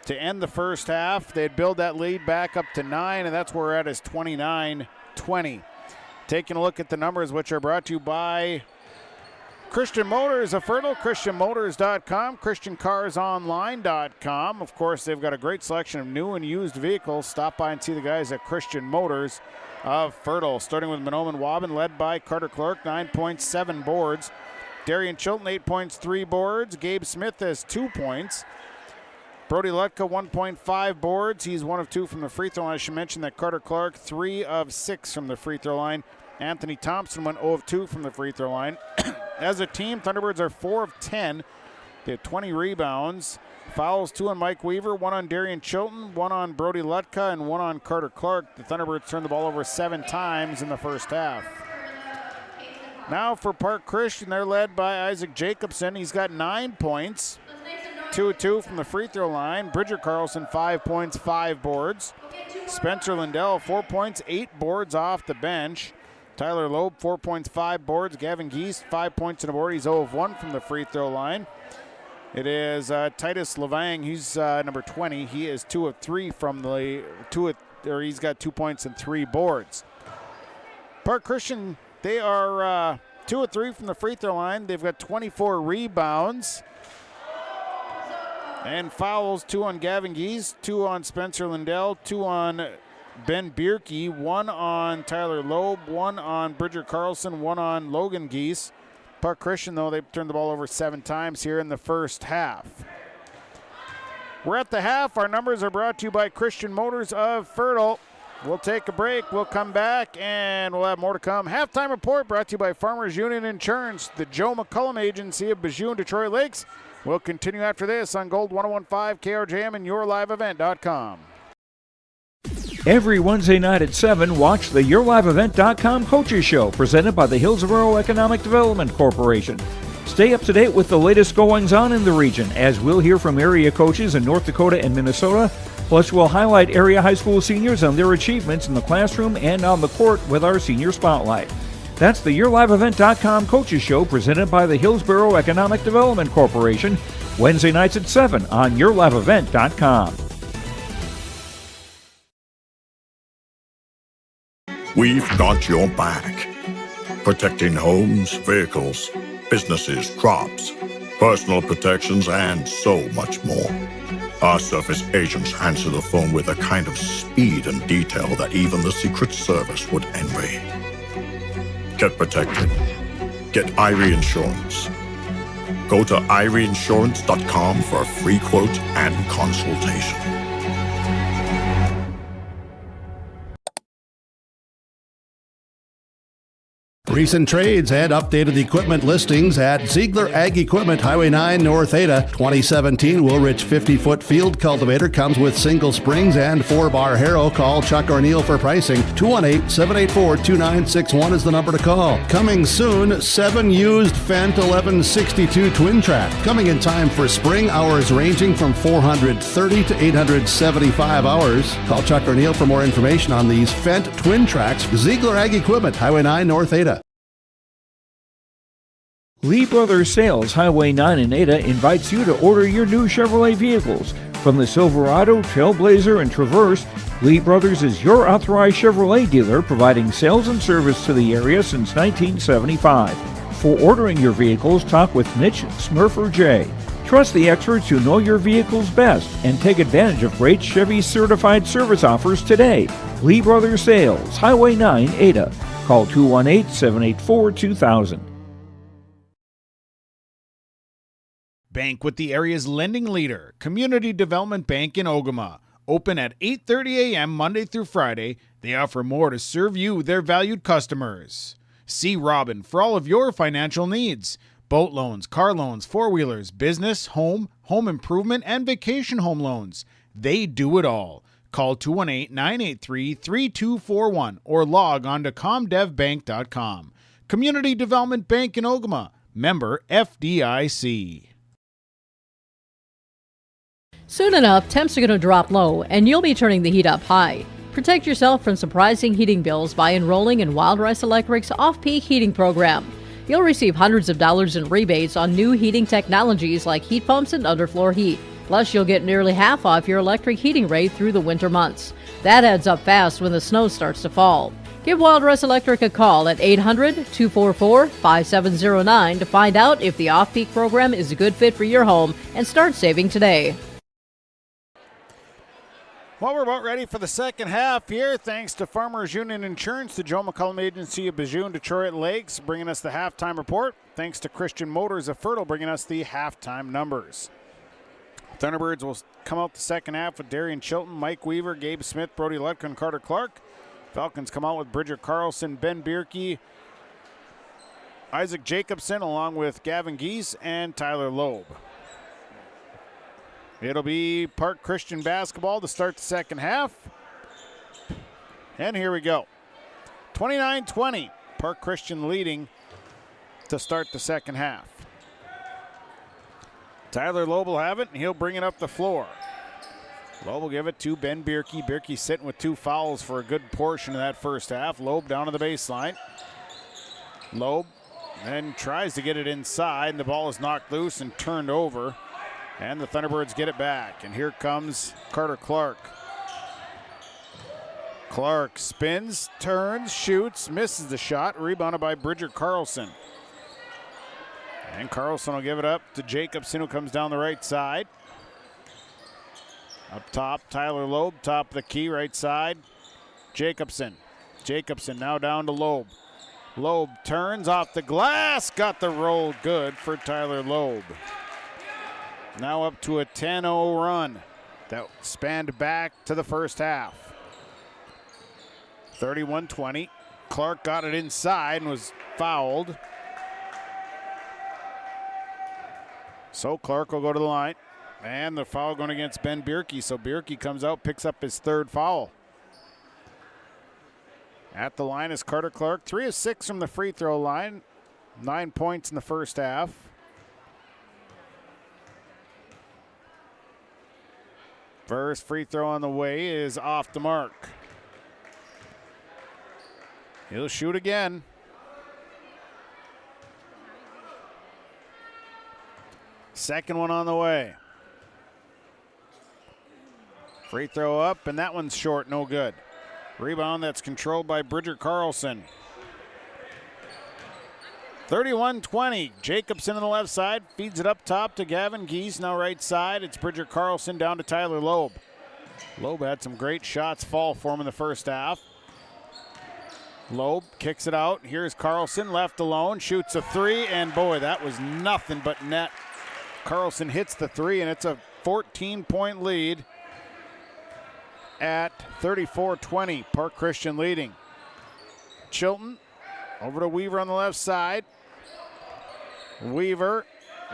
To end the first half, they'd build that lead back up to 9, and that's where we're at is 29-20. Taking a look at the numbers, which are brought to you by Christian Motors of Fertile, ChristianMotors.com, ChristianCarsOnline.com. Of course, they've got a great selection of new and used vehicles. Stop by and see the guys at Christian Motors of Fertile. Starting with Mahnomen-Waubun, led by Carter Clark, 9.7 boards. Darian Chilton, 8 points, 3 boards. Gabe Smith has 2 points. Brody Lutka, 1.5 boards. He's 1 of 2 from the free throw line. I should mention that Carter Clark, 3 of 6 from the free throw line. Anthony Thompson went 0 of 2 from the free throw line. As a team, Thunderbirds are 4 of 10. They have 20 rebounds. Fouls, 2 on Mike Weaver, 1 on Darian Chilton, 1 on Brody Lutka, and 1 on Carter Clark. The Thunderbirds turned the ball over 7 times in the first half. Now for Park Christian, they're led by Isaac Jacobson. He's got 9 points, 2 of 2 from the free throw line. Bridger Carlson, 5 points, 5 boards. Spencer Lindell, 4 points, 8 boards off the bench. Tyler Loeb, 4 points, 5 boards. Gavin Geist, 5 points and a board. He's 0 of 1 from the free throw line. It is Titus Levang. He's number 20. He is 2 of 3 from the he's got 2 points and 3 boards. Park Christian, they are 2 of 3 from the free throw line. They've got 24 rebounds. And fouls, 2 on Gavin Geist, 2 on Spencer Lindell, 2 on Ben Bierke, 1 on Tyler Loeb, 1 on Bridger Carlson, 1 on Logan Geese. Park Christian, though, they turned the ball over 7 times here in the first half. We're at the half. Our numbers are brought to you by Christian Motors of Fertile. We'll take a break. We'll come back, and we'll have more to come. Halftime report brought to you by Farmers Union Insurance, the Joe McCullum Agency of Bijou and Detroit Lakes. We'll continue after this on Gold 101.5 KRJM and YourLiveEvent.com. Every Wednesday night at 7, watch the YourLiveEvent.com Coaches Show, presented by the Hillsborough Economic Development Corporation. Stay up to date with the latest goings-on in the region, as we'll hear from area coaches in North Dakota and Minnesota. Plus, we'll highlight area high school seniors and their achievements in the classroom and on the court with our Senior Spotlight. That's the YourLiveEvent.com Coaches Show, presented by the Hillsborough Economic Development Corporation, Wednesday nights at 7 on YourLiveEvent.com. We've got your back. Protecting homes, vehicles, businesses, crops, personal protections, and so much more. Our surface agents answer the phone with a kind of speed and detail that even the Secret Service would envy. Get protected. Get Irie Insurance. Go to IrieInsurance.com for a free quote and consultation. Recent trades and updated equipment listings at Ziegler Ag Equipment, Highway 9 North Ada. 2017 Woolrich 50-foot field cultivator comes with single springs and 4-bar harrow. Call Chuck O'Neill for pricing. 218-784-2961 is the number to call. Coming soon, 7 used Fendt 1162 twin track. Coming in time for spring, hours ranging from 430 to 875 hours. Call Chuck O'Neill for more information on these Fendt twin tracks. Ziegler Ag Equipment, Highway 9 North Ada. Lee Brothers Sales, Highway 9 in Ada, invites you to order your new Chevrolet vehicles. From the Silverado, Trailblazer, and Traverse, Lee Brothers is your authorized Chevrolet dealer, providing sales and service to the area since 1975. For ordering your vehicles, talk with Mitch Smurfer J. Trust the experts who know your vehicles best and take advantage of great Chevy certified service offers today. Lee Brothers Sales, Highway 9, Ada. Call 218-784-2000. Bank with the area's lending leader, Community Development Bank in Ogama. Open at 8:30 a.m. Monday through Friday. They offer more to serve you, their valued customers. See Robin for all of your financial needs. Boat loans, car loans, four-wheelers, business, home improvement, and vacation home loans. They do it all. Call 218-983-3241 or log on to comdevbank.com. Community Development Bank in Ogama. Member FDIC. Soon enough, temps are going to drop low, and you'll be turning the heat up high. Protect yourself from surprising heating bills by enrolling in Wild Rice Electric's off-peak heating program. You'll receive hundreds of dollars in rebates on new heating technologies like heat pumps and underfloor heat. Plus, you'll get nearly half off your electric heating rate through the winter months. That adds up fast when the snow starts to fall. Give Wild Rice Electric a call at 800-244-5709 to find out if the off-peak program is a good fit for your home and start saving today. Well, we're about ready for the second half here. Thanks to Farmers Union Insurance, the Joe McCullum Agency of Bijou, Detroit Lakes, bringing us the halftime report. Thanks to Christian Motors of Fertile, bringing us the halftime numbers. Thunderbirds will come out the second half with Darian Chilton, Mike Weaver, Gabe Smith, Brody Lutka, and Carter Clark. Falcons come out with Bridger Carlson, Ben Bierke, Isaac Jacobson, along with Gavin Geese and Tyler Loeb. It'll be Park Christian basketball to start the second half. And here we go. 29-20, Park Christian leading to start the second half. Tyler Loeb will have it, and he'll bring it up the floor. Loeb will give it to Ben Bierke. Bierke sitting with 2 fouls for a good portion of that first half. Loeb down to the baseline. Loeb then tries to get it inside, and the ball is knocked loose and turned over. And the Thunderbirds get it back. And here comes Carter Clark. Clark spins, turns, shoots, misses the shot. Rebounded by Bridger Carlson. And Carlson will give it up to Jacobson, who comes down the right side. Up top, Tyler Loeb, top of the key, right side. Jacobson. Jacobson now down to Loeb. Loeb turns off the glass. Got the roll good for Tyler Loeb. Now up to a 10-0 run that spanned back to the first half. 31-20. Clark got it inside and was fouled. So Clark will go to the line. And the foul going against Ben Bierke. So Bierke comes out, picks up his 3rd foul. At the line is Carter Clark. 3 of 6 from the free throw line. 9 points in the first half. First free throw on the way is off the mark. He'll shoot again. Second one on the way. Free throw up, and that one's short, no good. Rebound that's controlled by Bridger Carlson. 31-20. Jacobson on the left side, feeds it up top to Gavin Geese. Now right side, it's Bridger Carlson down to Tyler Loeb. Loeb had some great shots fall for him in the first half. Loeb kicks it out. Here's Carlson left alone, shoots a 3, and boy, that was nothing but net. Carlson hits the 3, and it's a 14-point lead at 34-20. Park Christian leading. Chilton Over to Weaver on the left side. Weaver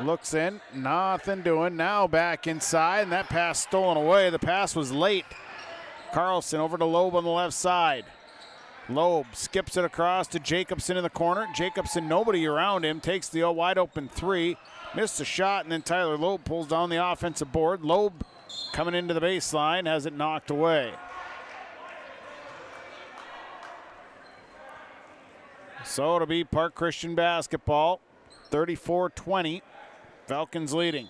looks in, nothing doing. Now back inside, and that pass stolen away. The pass was late. Carlson over to Loeb on the left side. Loeb skips it across to Jacobson in the corner. Jacobson, nobody around him, takes the wide open three. Missed a shot, and then Tyler Loeb pulls down the offensive board. Loeb coming into the baseline, has it knocked away. So it'll be Park Christian basketball, 34-20. Falcons leading.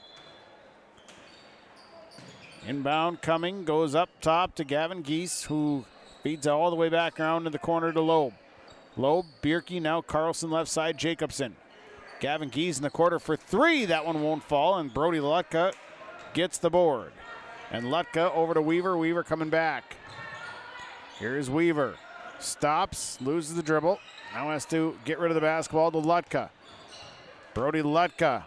Inbound coming, goes up top to Gavin Geese, who feeds all the way back around to the corner to Loeb. Loeb, Bierke, now Carlson left side, Jacobson. Gavin Geese in the quarter for three. That one won't fall, and Brody Lutka gets the board. And Lutka over to Weaver. Weaver coming back. Here's Weaver. Stops, loses the dribble. Now has to get rid of the basketball to Lutka. Brody Lutka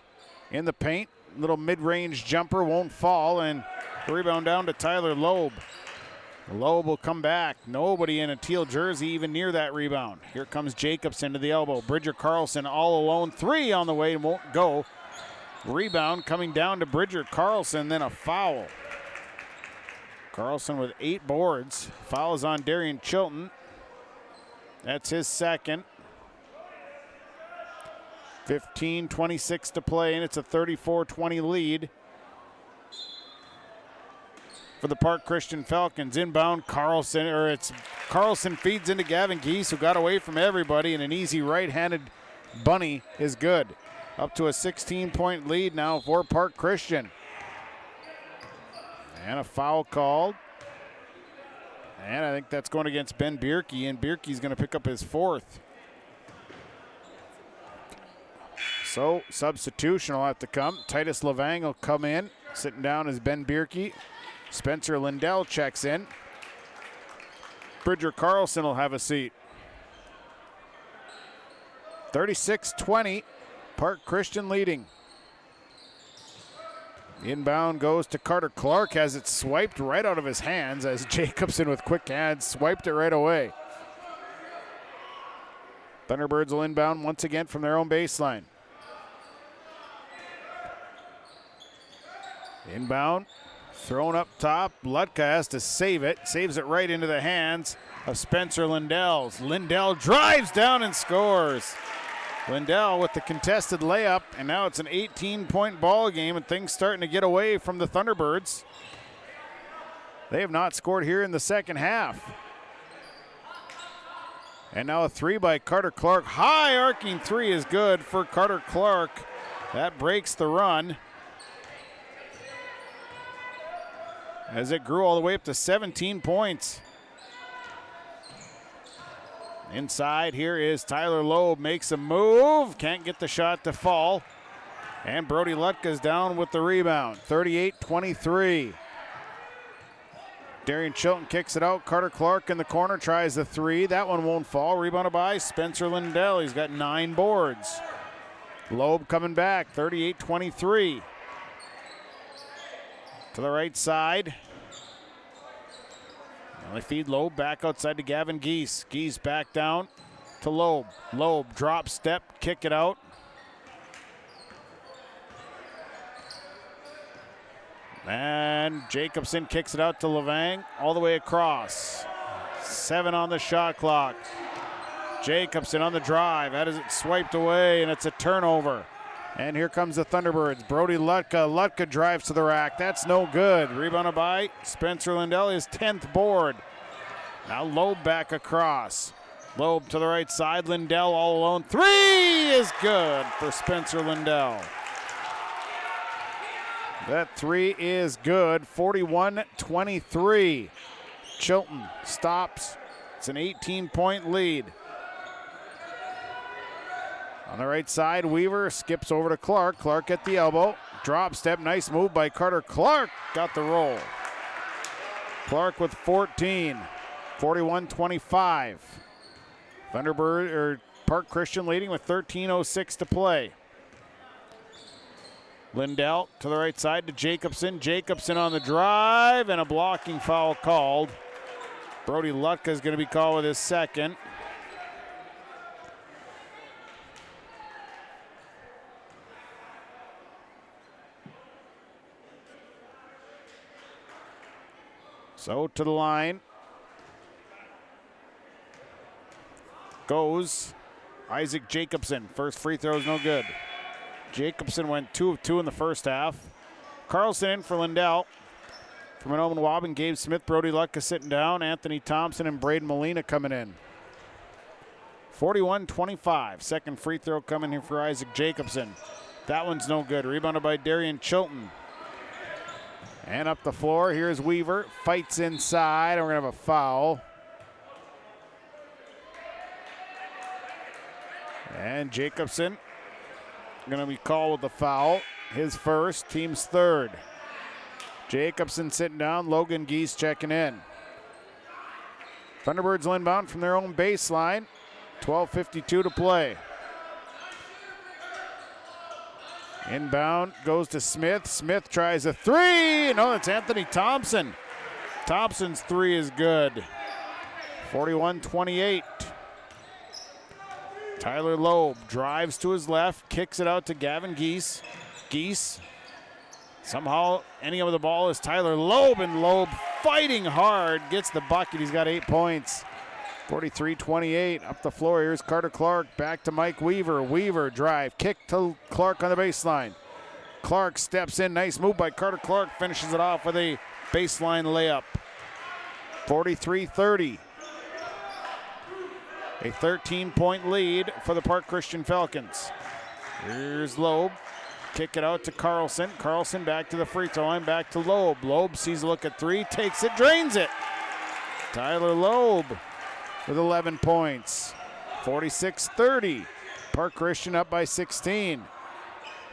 in the paint. Little mid-range jumper won't fall, and rebound down to Tyler Loeb. Loeb will come back. Nobody in a teal jersey even near that rebound. Here comes Jacobson to the elbow. Bridger Carlson all alone. Three on the way and won't go. Rebound coming down to Bridger Carlson, then a foul. Carlson with 8 boards. Foul is on Darian Chilton. That's his second. 15:26 to play, and it's a 34-20 lead for the Park Christian Falcons. Inbound, Carlson feeds into Gavin Geese, who got away from everybody, and an easy right-handed bunny is good. Up to a 16-point lead now for Park Christian. And a foul called. And I think that's going against Ben Bierke, and Bierke's going to pick up his 4th. So substitution will have to come. Titus Levang will come in. Sitting down is Ben Bierke. Spencer Lindell checks in. Bridger Carlson will have a seat. 36-20, Park Christian leading. Inbound goes to Carter Clark, has it swiped right out of his hands as Jacobson with quick hands swiped it right away. Thunderbirds will inbound once again from their own baseline. Inbound, thrown up top. Lutka has to save it. Saves it right into the hands of Spencer Lindell. Lindell drives down and scores. Lindell with the contested layup, and now it's an 18-point ball game, and things starting to get away from the Thunderbirds. They have not scored here in the second half. And now a three by Carter Clark. High arcing three is good for Carter Clark. That breaks the run, as it grew all the way up to 17 points. Inside here is Tyler Loeb, makes a move, can't get the shot to fall. And Brody Lutka's down with the rebound, 38-23. Darian Chilton kicks it out. Carter Clark in the corner tries the three. That one won't fall. Rebounded by Spencer Lindell. He's got 9 boards. Loeb coming back, 38-23. To the right side. They feed Loeb back outside to Gavin Geese. Geese back down to Loeb. Loeb drop step, kick it out. And Jacobson kicks it out to Levang all the way across. 7 on the shot clock. Jacobson on the drive. That is it swiped away, and it's a turnover. And here comes the Thunderbirds. Brody Lutka. Lutka drives to the rack. That's no good. Rebounded by Spencer Lindell, his 10th board. Now Loeb back across. Loeb to the right side. Lindell all alone. 3 is good for Spencer Lindell. That 3 is good. 41-23. Chilton stops. It's an 18-point lead. On the right side, Weaver skips over to Clark. Clark at the elbow. Drop step, nice move by Carter Clark. Got the roll. Clark with 14. 41-25. Park Christian leading with 13:06 to play. Lindell to the right side to Jacobson. Jacobson on the drive, and a blocking foul called. Brody Lutka is going to be called with his second. So to the line goes Isaac Jacobson. First free throw is no good. Jacobson went 2 of 2 in the first half. Carlson in for Lindell. For Mahnomen-Waubun, Gabe Smith, Brody Lucka sitting down. Anthony Thompson and Braden Molina coming in. 41-25. Second free throw coming here for Isaac Jacobson. That one's no good. Rebounded by Darian Chilton. And up the floor, here's Weaver. Fights inside. We're going to have a foul. And Jacobson going to be called with the foul. His first, team's third. Jacobson sitting down. Logan Geese checking in. Thunderbirds inbound from their own baseline. 12:52 to play. Inbound goes to Smith. Smith tries a three. No, it's Anthony Thompson. Thompson's three is good. 41-28. Tyler Loeb drives to his left, kicks it out to Gavin Geese. Geese. Somehow, ending up with the ball is Tyler Loeb, and Loeb fighting hard, gets the bucket. He's got 8 points. 43-28. Up the floor, here's Carter Clark. Back to Mike Weaver. Weaver drive, kick to Clark on the baseline. Clark steps in. Nice move by Carter Clark. Finishes it off with a baseline layup. 43-30. A 13-point lead for the Park Christian Falcons. Here's Loeb. Kick it out to Carlson. Carlson back to the free throw line. Back to Loeb. Loeb sees a look at three. Takes it. Drains it. Tyler Loeb with 11 points. 46-30. Park Christian up by 16.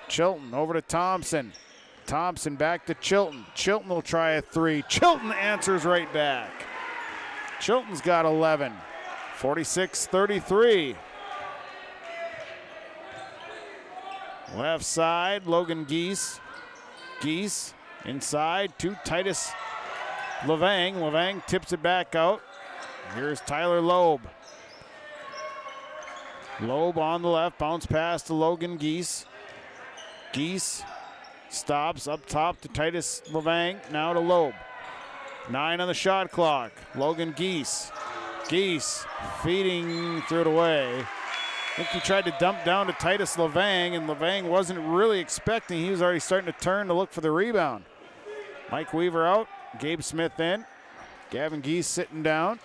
Chilton over to Thompson. Thompson back to Chilton. Chilton will try a three. Chilton answers right back. Chilton's got 11. 46-33. Left side, Logan Geese. Geese inside to Titus Levang. Levang tips it back out. Here's Tyler Loeb. Loeb on the left, bounce pass to Logan Geese. Geese stops up top to Titus Levang. Now to Loeb. 9 on the shot clock. Logan Geese. Geese feeding, threw it away. I think he tried to dump down to Titus Levang, and Levang wasn't really expecting. He was already starting to turn to look for the rebound. Mike Weaver out. Gabe Smith in. Gavin Geese sitting down.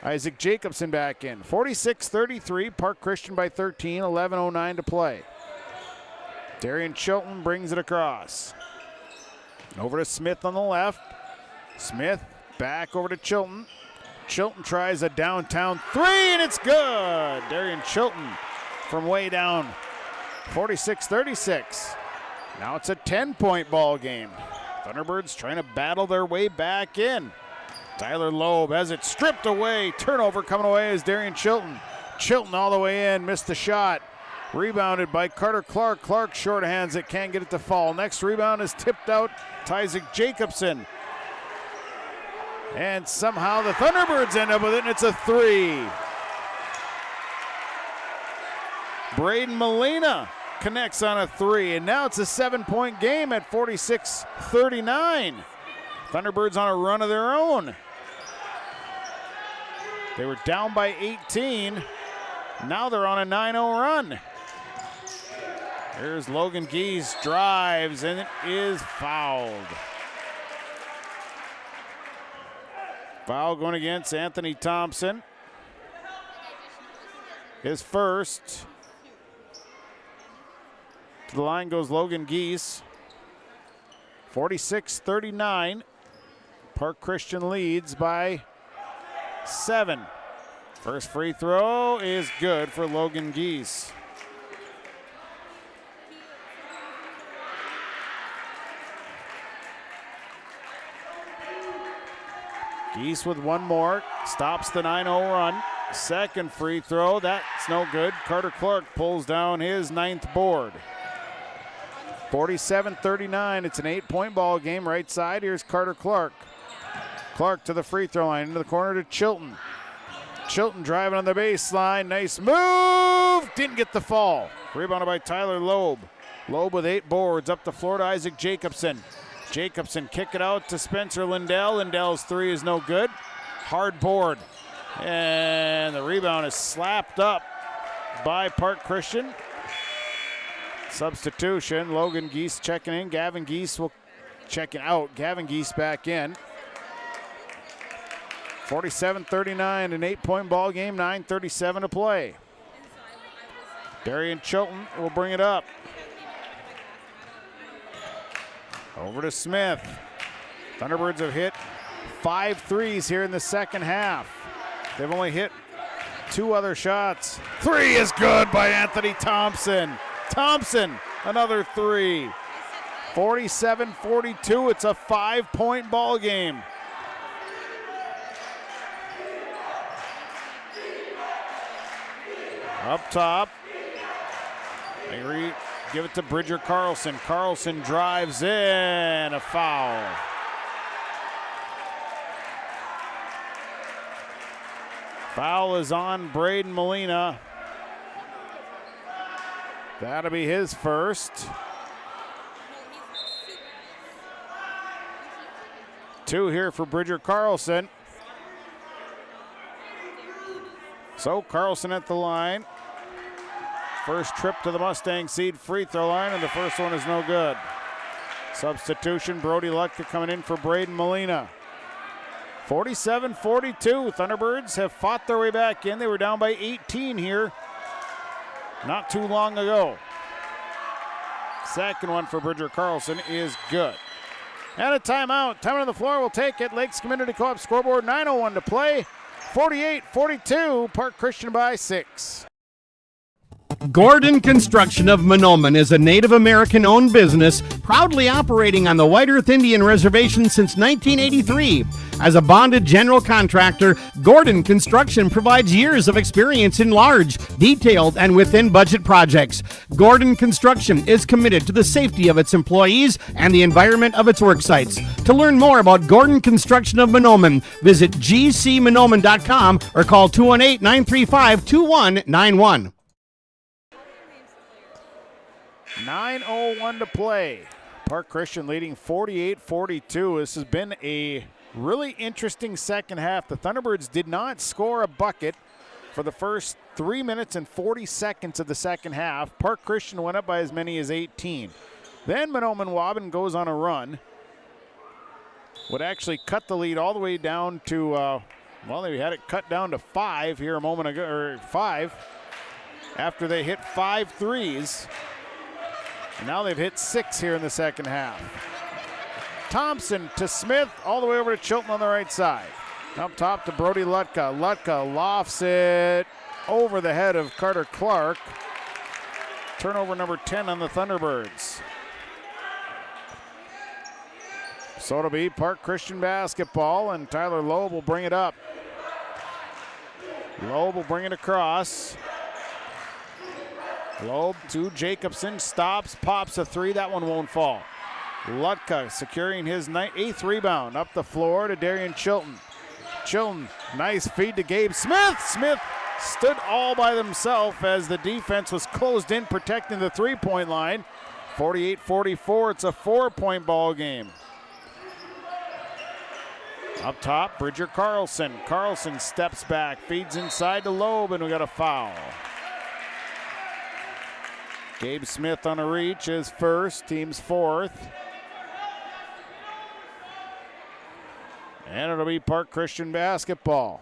Isaac Jacobson back in. 46-33. Park Christian by 13. 11:09 to play. Darian Chilton brings it across. Over to Smith on the left. Smith back over to Chilton. Chilton tries a downtown three, and it's good. Darian Chilton from way down. 46-36. Now it's a 10-point ball game. Thunderbirds trying to battle their way back in. Tyler Loeb has it stripped away. Turnover coming away is Darian Chilton. Chilton all the way in, missed the shot. Rebounded by Carter Clark. Clark shorthands it, can't get it to fall. Next rebound is tipped out to Isaac Jacobson. And somehow the Thunderbirds end up with it, and it's a three. Braden Molina connects on a three, and now it's a 7-point game at 46-39. Thunderbirds on a run of their own. They were down by 18. Now they're on a 9-0 run. Here's Logan Geese, drives, and it is fouled. Foul going against Anthony Thompson. His first. To the line goes Logan Geese. 46-39. Park Christian leads by 7. First free throw is good for Logan Geese. Geese with one more, stops the 9-0 run. Second free throw, that's no good. Carter Clark pulls down his 9th board. 47-39, it's an 8-point ball game. Right side, here's Carter Clark. Clark to the free throw line, into the corner to Chilton. Chilton driving on the baseline, nice move, didn't get the fall. Rebounded by Tyler Loeb. Loeb with 8 boards, up the floor to Isaac Jacobson. Jacobson kick it out to Spencer Lindell. Lindell's three is no good. Hard board. And the rebound is slapped up by Park Christian. Substitution. Logan Geese checking in. Gavin Geese will checking out. Gavin Geese back in. 47-39, an 8-point ball game, 9:37 to play. Darian Chilton will bring it up. Over to Smith. Thunderbirds have hit 5 threes here in the second half. They've only hit 2 other shots. 3 is good by Anthony Thompson. Thompson, another 3. 47-42, it's a 5-point ball game. Up top, they give it to Bridger Carlson. Carlson drives in, a foul. Foul is on Braden Molina. That'll be his first. 2 here for Bridger Carlson. So Carlson at the line. First trip to the Mustang Seed free throw line, and the first one is no good. Substitution, Brody Lutka coming in for Braden Molina. 47-42, Thunderbirds have fought their way back in. They were down by 18 here not too long ago. Second one for Bridger Carlson is good. And a timeout. Time on the floor will take it. Lakes Community Co-op scoreboard, 9:01 to play. 48-42, Park Christian by 6. Gordon Construction of Mahnomen is a Native American-owned business proudly operating on the White Earth Indian Reservation since 1983. As a bonded general contractor, Gordon Construction provides years of experience in large, detailed, and within-budget projects. Gordon Construction is committed to the safety of its employees and the environment of its work sites. To learn more about Gordon Construction of Mahnomen, visit gcmahnomen.com or call 218-935-2191. 9:01 to play. Park Christian leading 48-42. This has been a really interesting second half. The Thunderbirds did not score a bucket for the first 3 minutes and 40 seconds of the second half. Park Christian went up by as many as 18. Then Mahnomen-Waubun goes on a run. Would actually cut the lead all the way down to, well, they had it cut down to 5 here a moment ago, or 5, after they hit 5 threes. Now they've hit 6 here in the second half. Thompson to Smith, all the way over to Chilton on the right side. Up top to Brody Lutka. Lutka lofts it over the head of Carter Clark. Turnover number 10 on the Thunderbirds. So it'll be Park Christian basketball, and Tyler Loeb will bring it up. Loeb will bring it across. Loeb to Jacobson, stops, pops a 3. That one won't fall. Lutka securing his 8th rebound. Up the floor to Darian Chilton. Chilton, nice feed to Gabe Smith. Smith stood all by himself as the defense was closed in, protecting the three-point line. 48-44, it's a 4-point ball game. Up top, Bridger Carlson. Carlson steps back, feeds inside to Loeb, and we got a foul. Gabe Smith on a reach is first, team's 4th. And it'll be Park Christian basketball.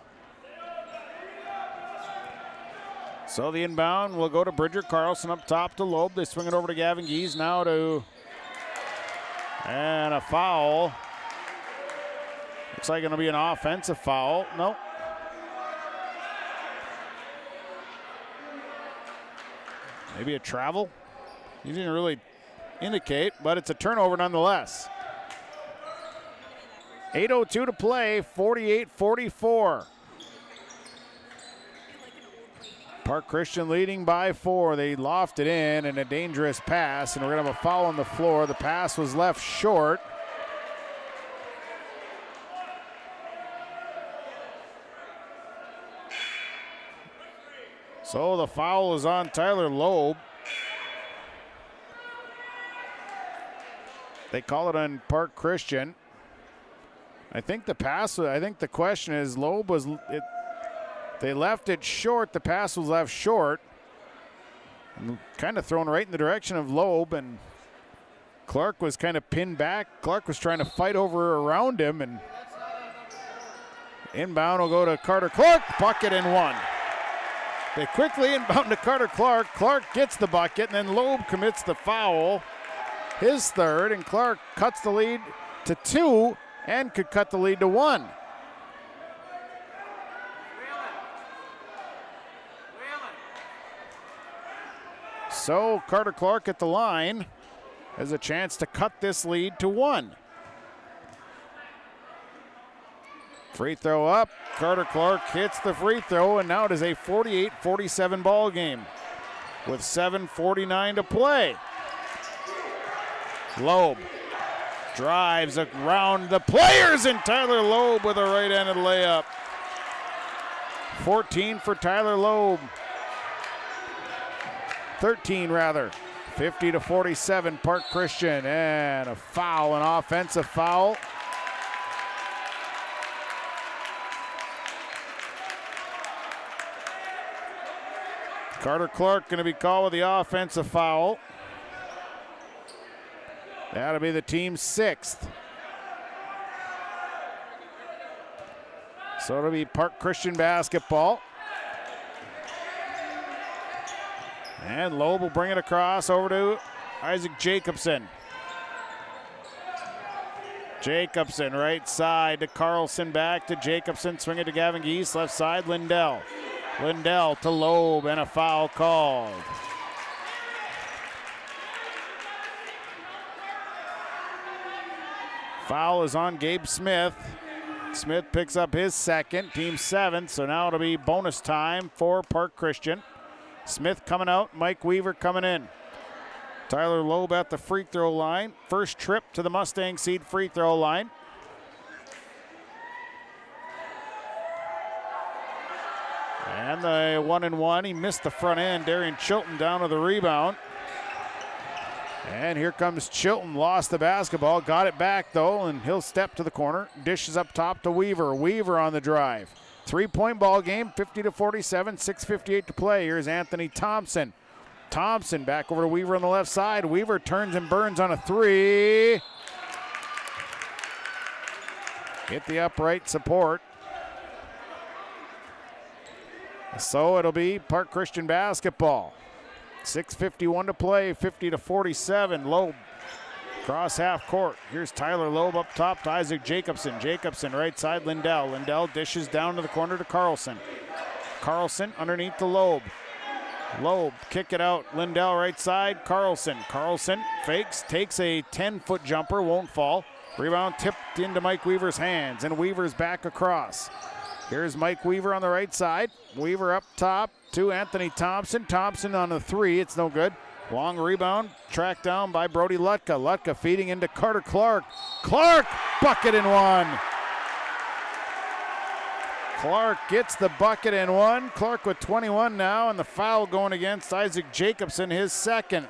So the inbound will go to Bridger Carlson, up top to Loeb. They swing it over to Gavin Geese, now to, and a foul. Looks like it'll be an offensive foul. Nope. Maybe a travel. He didn't really indicate, but it's a turnover nonetheless. 8:02 to play, 48-44. Park Christian leading by 4. They lofted in and a dangerous pass, and we're going to have a foul on the floor. The pass was left short. So the foul is on Tyler Loeb. They call it on Park Christian. I think the question is Loeb they left it short. The pass was left short. Kind of thrown right in the direction of Loeb, and Clark was kind of pinned back. Clark was trying to fight around him, and inbound will go to Carter Clark. Bucket and one. They quickly inbound to Carter Clark. Clark gets the bucket, and then Loeb commits the foul. His third, and Clark cuts the lead to 2 and could cut the lead to 1. So Carter Clark at the line has a chance to cut this lead to 1. Free throw up. Carter Clark hits the free throw, and now it is a 48-47 ball game with 7:49 to play. Loeb drives around the players, and Tyler Loeb with a right-handed layup. 14 for Tyler Loeb. 13 rather. 50-47 Park Christian, and a foul, an offensive foul. Carter Clark going to be called with the offensive foul. That'll be the team's 6th. So it'll be Park Christian basketball. And Loeb will bring it across over to Isaac Jacobson. Jacobson right side to Carlson, back to Jacobson, swing it to Gavin Geese, left side Lindell. Lindell to Loeb, and a foul called. Foul is on Gabe Smith. Smith picks up his second, team 7th, so now it'll be bonus time for Park Christian. Smith coming out, Mike Weaver coming in. Tyler Loeb at the free throw line. First trip to the Mustang Seed free throw line. And the 1-and-1, he missed the front end. Darian Chilton down to the rebound. And here comes Chilton, lost the basketball, got it back though, and he'll step to the corner. Dishes up top to Weaver. Weaver on the drive. 3-point ball game, 50-47, 6:58 to play. Here's Anthony Thompson. Thompson back over to Weaver on the left side. Weaver turns and burns on a 3. Hit the upright support. So it'll be Park Christian basketball. 6:51 to play, 50-47. Loeb cross half court. Here's Tyler Loeb up top to Isaac Jacobson. Jacobson right side Lindell. Lindell dishes down to the corner to Carlson. Carlson underneath to Loeb. Loeb kick it out. Lindell right side. Carlson. Carlson fakes, takes a 10-foot jumper, won't fall. Rebound tipped into Mike Weaver's hands, and Weaver's back across. Here's Mike Weaver on the right side. Weaver up top to Anthony Thompson. Thompson on the 3. It's no good. Long rebound, tracked down by Brody Lutka. Lutka feeding into Carter Clark. Clark, bucket and 1. Clark gets the bucket and 1. Clark with 21 now, and the foul going against Isaac Jacobson, his second.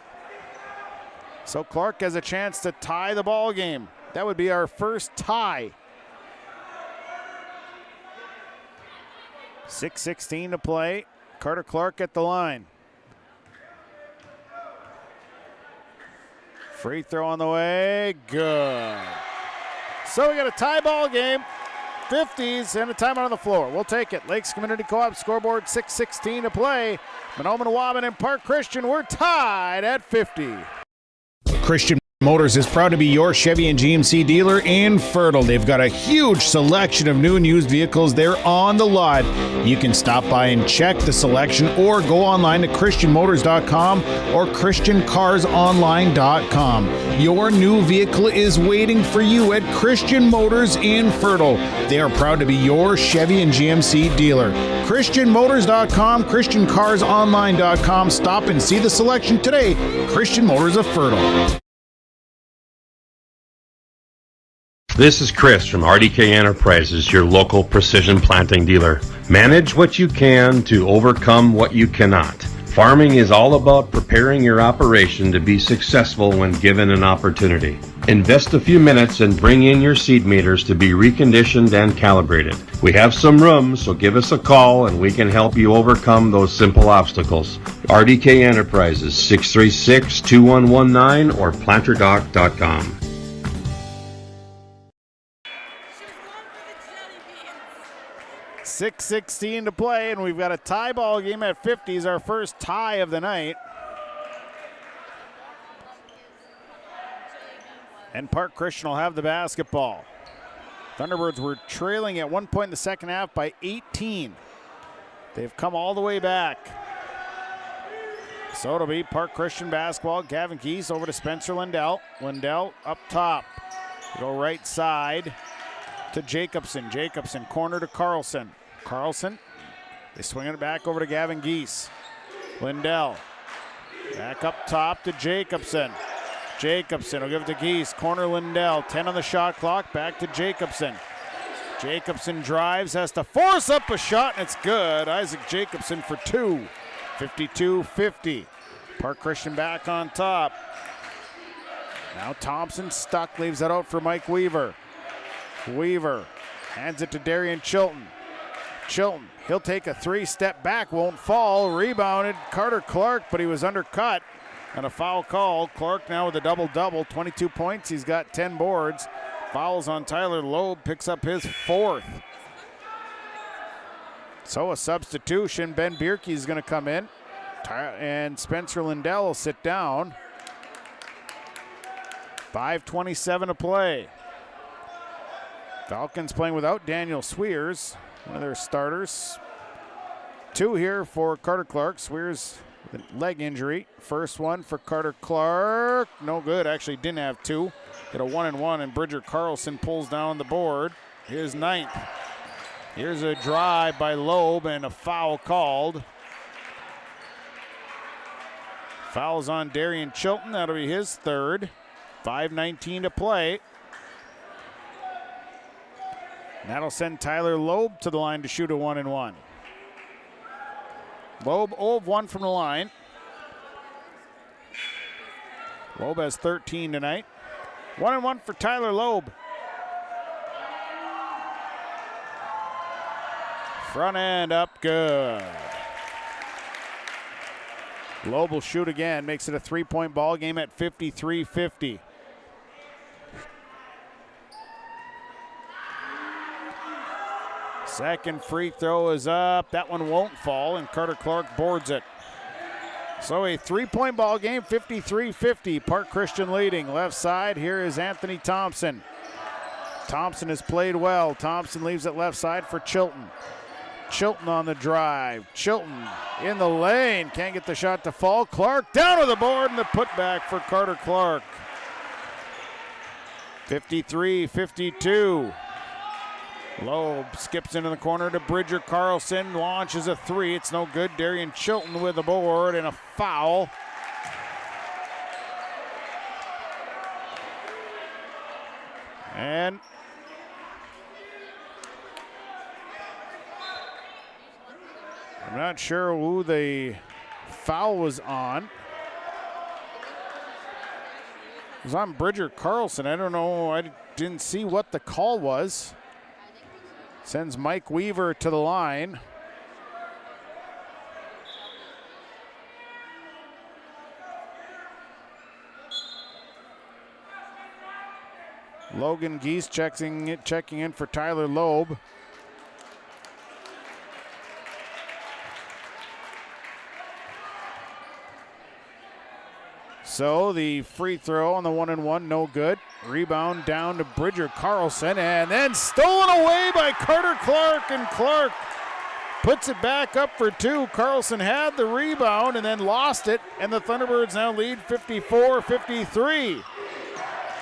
So Clark has a chance to tie the ball game. That would be our first tie. 6:16 to play. Carter Clark at the line. Free throw on the way. Good. So we got a tie ball game. 50s and a timeout on the floor. We'll take it. Lakes Community Co-op scoreboard, 6:16 to play. Mahnomen-Waubun and Park Christian, we're tied at 50. Christian Motors is proud to be your Chevy and GMC dealer in Fertile. They've got a huge selection of new and used vehicles there on the lot. You can stop by and check the selection or go online to christianmotors.com or christiancarsonline.com. Your new vehicle is waiting for you at Christian Motors in Fertile. They are proud to be your Chevy and GMC dealer. christianmotors.com, christiancarsonline.com. Stop and see the selection today. Christian Motors of Fertile. This is Chris from RDK Enterprises, your local precision planting dealer. Manage what you can to overcome what you cannot. Farming is all about preparing your operation to be successful when given an opportunity. Invest a few minutes and bring in your seed meters to be reconditioned and calibrated. We have some room, so give us a call and we can help you overcome those simple obstacles. RDK Enterprises, 636-2119 or planterdoc.com. .6:16 to play, and we've got a tie ball game at 50s, our first tie of the night. And Park Christian will have the basketball. Thunderbirds were trailing at one point in the second half by 18. They've come all the way back. So it'll be Park Christian basketball. Gavin Geese over to Spencer Lindell. Lindell up top. Go right side to Jacobson. Jacobson corner to Carlson. Carlson, they swing it back over to Gavin Geese. Lindell back up top to Jacobson. Jacobson will give it to Geese. Corner Lindell. 10 on the shot clock. Back to Jacobson. Jacobson drives, has to force up a shot, and it's good. Isaac Jacobson for two. 52-50. Park Christian back on top. Now Thompson stuck, leaves it out for Mike Weaver. Weaver hands it to Darian Chilton. Chilton, he'll take a three-step back, won't fall. Rebounded Carter Clark, but he was undercut. And a foul call. Clark now with a double-double, 22 points. He's got 10 boards. Fouls on Tyler Loeb, picks up his fourth. So a substitution. Ben Bierke is going to come in. And Spencer Lindell will sit down. 5:27 to play. Falcons playing without Daniel Swears, one of their starters. Two here for Carter Clark. Swears with a leg injury. First one for Carter Clark. No good. Actually didn't have two. Hit a 1-and-1, and Bridger Carlson pulls down the board. Here's ninth. Here's a drive by Loeb and a foul called. Fouls on Darian Chilton. That'll be his third. 5:19 to play. That'll send Tyler Loeb to the line to shoot a 1-and-1. Loeb 0 of 1 from the line. Loeb has 13 tonight. 1-and-1 for Tyler Loeb. Front end up good. Loeb will shoot again, makes it a three-point ball game at 53-50. Second free throw is up. That one won't fall, and Carter Clark boards it. So a three-point ball game, 53-50. Park Christian leading. Left side, here is Anthony Thompson. Thompson has played well. Thompson leaves it left side for Chilton. Chilton on the drive. Chilton in the lane. Can't get the shot to fall. Clark down to the board, and the putback for Carter Clark. 53-52. Loeb skips into the corner to Bridger Carlson, launches a three. It's no good. Darian Chilton with the board and a foul. And I'm not sure who the foul was on. It was on Bridger Carlson. I don't know. I didn't see what the call was. Sends Mike Weaver to the line. Logan Geese checking in for Tyler Loeb. So the free throw on the 1-and-1, no good. Rebound down to Bridger Carlson, and then stolen away by Carter Clark, and Clark puts it back up for two. Carlson had the rebound and then lost it, and the Thunderbirds now lead 54-53.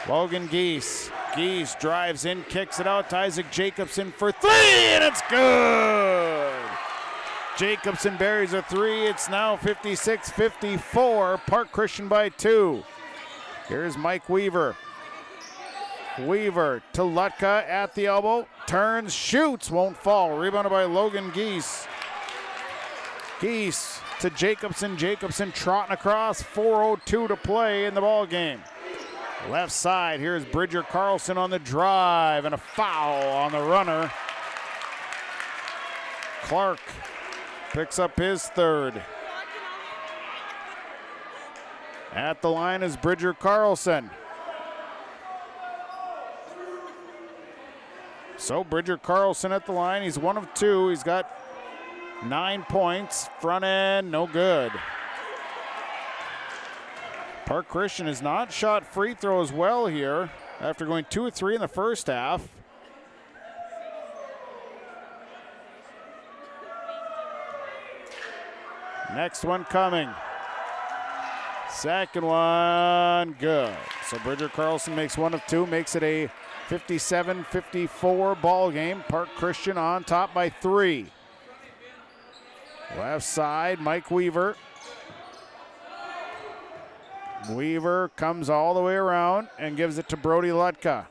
Logan Geese. Geese drives in, kicks it out to Isaac Jacobson for three, and it's good! Jacobson buries a three. It's now 56-54. Park Christian by two. Here's Mike Weaver. Weaver to Lutka at the elbow. Turns, shoots, won't fall. Rebounded by Logan Geese. Geese to Jacobson. Jacobson trotting across. 4:02 to play in the ball game. Left side, here's Bridger Carlson on the drive, and a foul on the runner. Clark picks up his third. At the line is Bridger Carlson. So Bridger Carlson at the line, he's 1 of 2. He's got 9 points. Front end, no good. Park Christian has not shot free throws well here after going 2 of 3 in the first half. Next one coming. Second one, good. So Bridger Carlson makes 1 of 2, makes it a 57-54 ball game. Park Christian on top by 3. Left side, Mike Weaver. Weaver comes all the way around and gives it to Brody Lutka.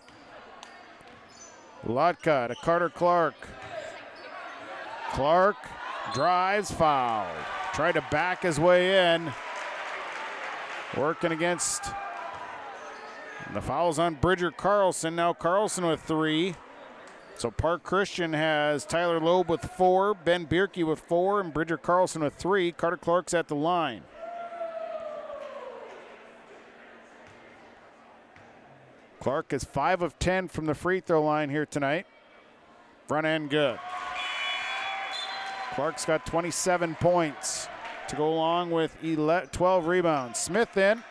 Lutka to Carter Clark. Clark drives, foul. Tried to back his way in. Working against the fouls on Bridger Carlson. Now Carlson with 3. So Park Christian has Tyler Loeb with 4, Ben Bierke with 4, and Bridger Carlson with 3. Carter Clark's at the line. Clark is 5 of 10 from the free throw line here tonight. Front end good. Clark's got 27 points to go along with 12 rebounds. Smith in.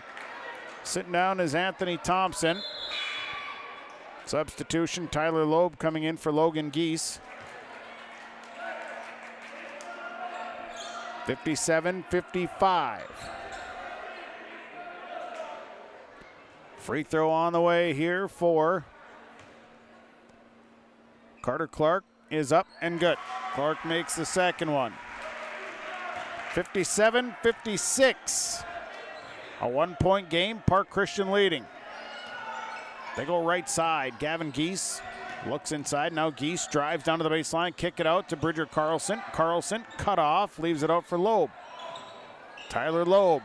Sitting down is Anthony Thompson. Substitution, Tyler Loeb coming in for Logan Geese. 57-55. Free throw on the way here for Carter Clark is up and good. Clark makes the second one. 57-56. A 1-point game, Park Christian leading. They go right side. Gavin Geese looks inside. Now Geese drives down to the baseline. Kick it out to Bridger Carlson. Carlson cut off. Leaves it out for Loeb. Tyler Loeb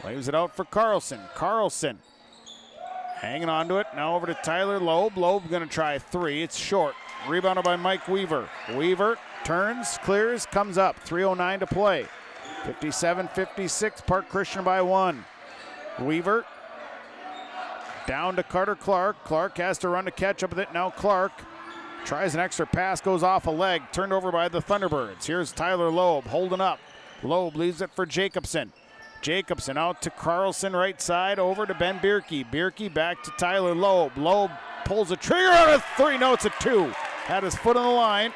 leaves it out for Carlson. Carlson hanging on to it. Now over to Tyler Loeb. Loeb going to try 3. It's short. Rebounded by Mike Weaver. Weaver turns, clears, comes up. 3:09 to play. 57-56. Park Christian by 1. Weaver down to Carter Clark. Clark has to run to catch up with it. Now Clark tries an extra pass, goes off a leg, turned over by the Thunderbirds. Here's Tyler Loeb holding up. Loeb leaves it for Jacobson. Jacobson out to Carlson, right side, over to Ben Bierke. Bierke back to Tyler Loeb. Loeb pulls a trigger on a 3. No, it's a 2. Had his foot on the line.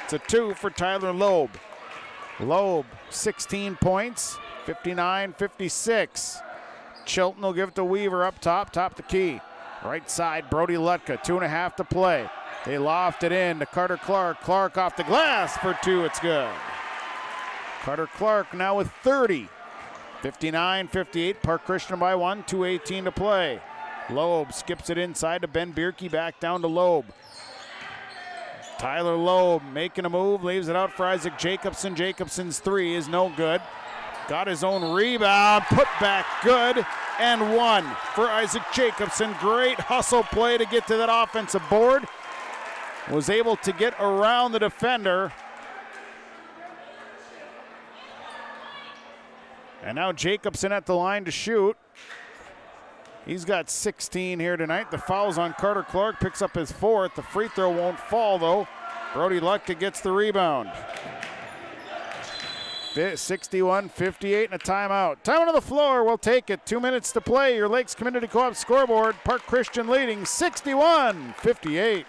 It's a 2 for Tyler Loeb. Loeb, 16 points, 59-56. Chilton will give it to Weaver up top the key. Right side, Brody Lutka, 2.5 to play. They loft it in to Carter Clark. Clark off the glass for 2, it's good. Carter Clark now with 30. 59-58, Park Christian by 1, 2:18 to play. Loeb skips it inside to Ben Bierke, back down to Loeb. Tyler Loeb making a move, leaves it out for Isaac Jacobson. Jacobson's 3 is no good. Got his own rebound, put back good, and 1 for Isaac Jacobson. Great hustle play to get to that offensive board. Was able to get around the defender. And now Jacobson at the line to shoot. He's got 16 here tonight. The foul's on Carter Clark, picks up his 4th. The free throw won't fall though. Brody Lutka gets the rebound. 61-58 and a timeout. Time on the floor, we'll take it. 2 minutes to play. Your Lakes Community Co-op scoreboard. Park Christian leading 61-58.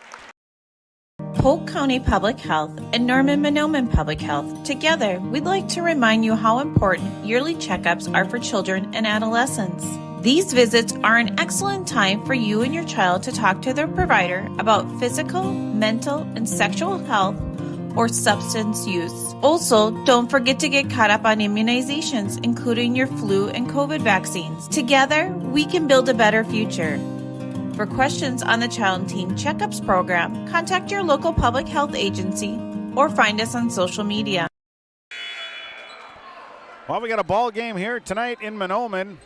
Polk County Public Health and Norman-Mahnomen Public Health. Together, we'd like to remind you how important yearly checkups are for children and adolescents. These visits are an excellent time for you and your child to talk to their provider about physical, mental, and sexual health or substance use. Also, don't forget to get caught up on immunizations, including your flu and COVID vaccines. Together, we can build a better future. For questions on the Child and Teen Checkups program, contact your local public health agency or find us on social media. Well, we got a ball game here tonight in Mahnomen.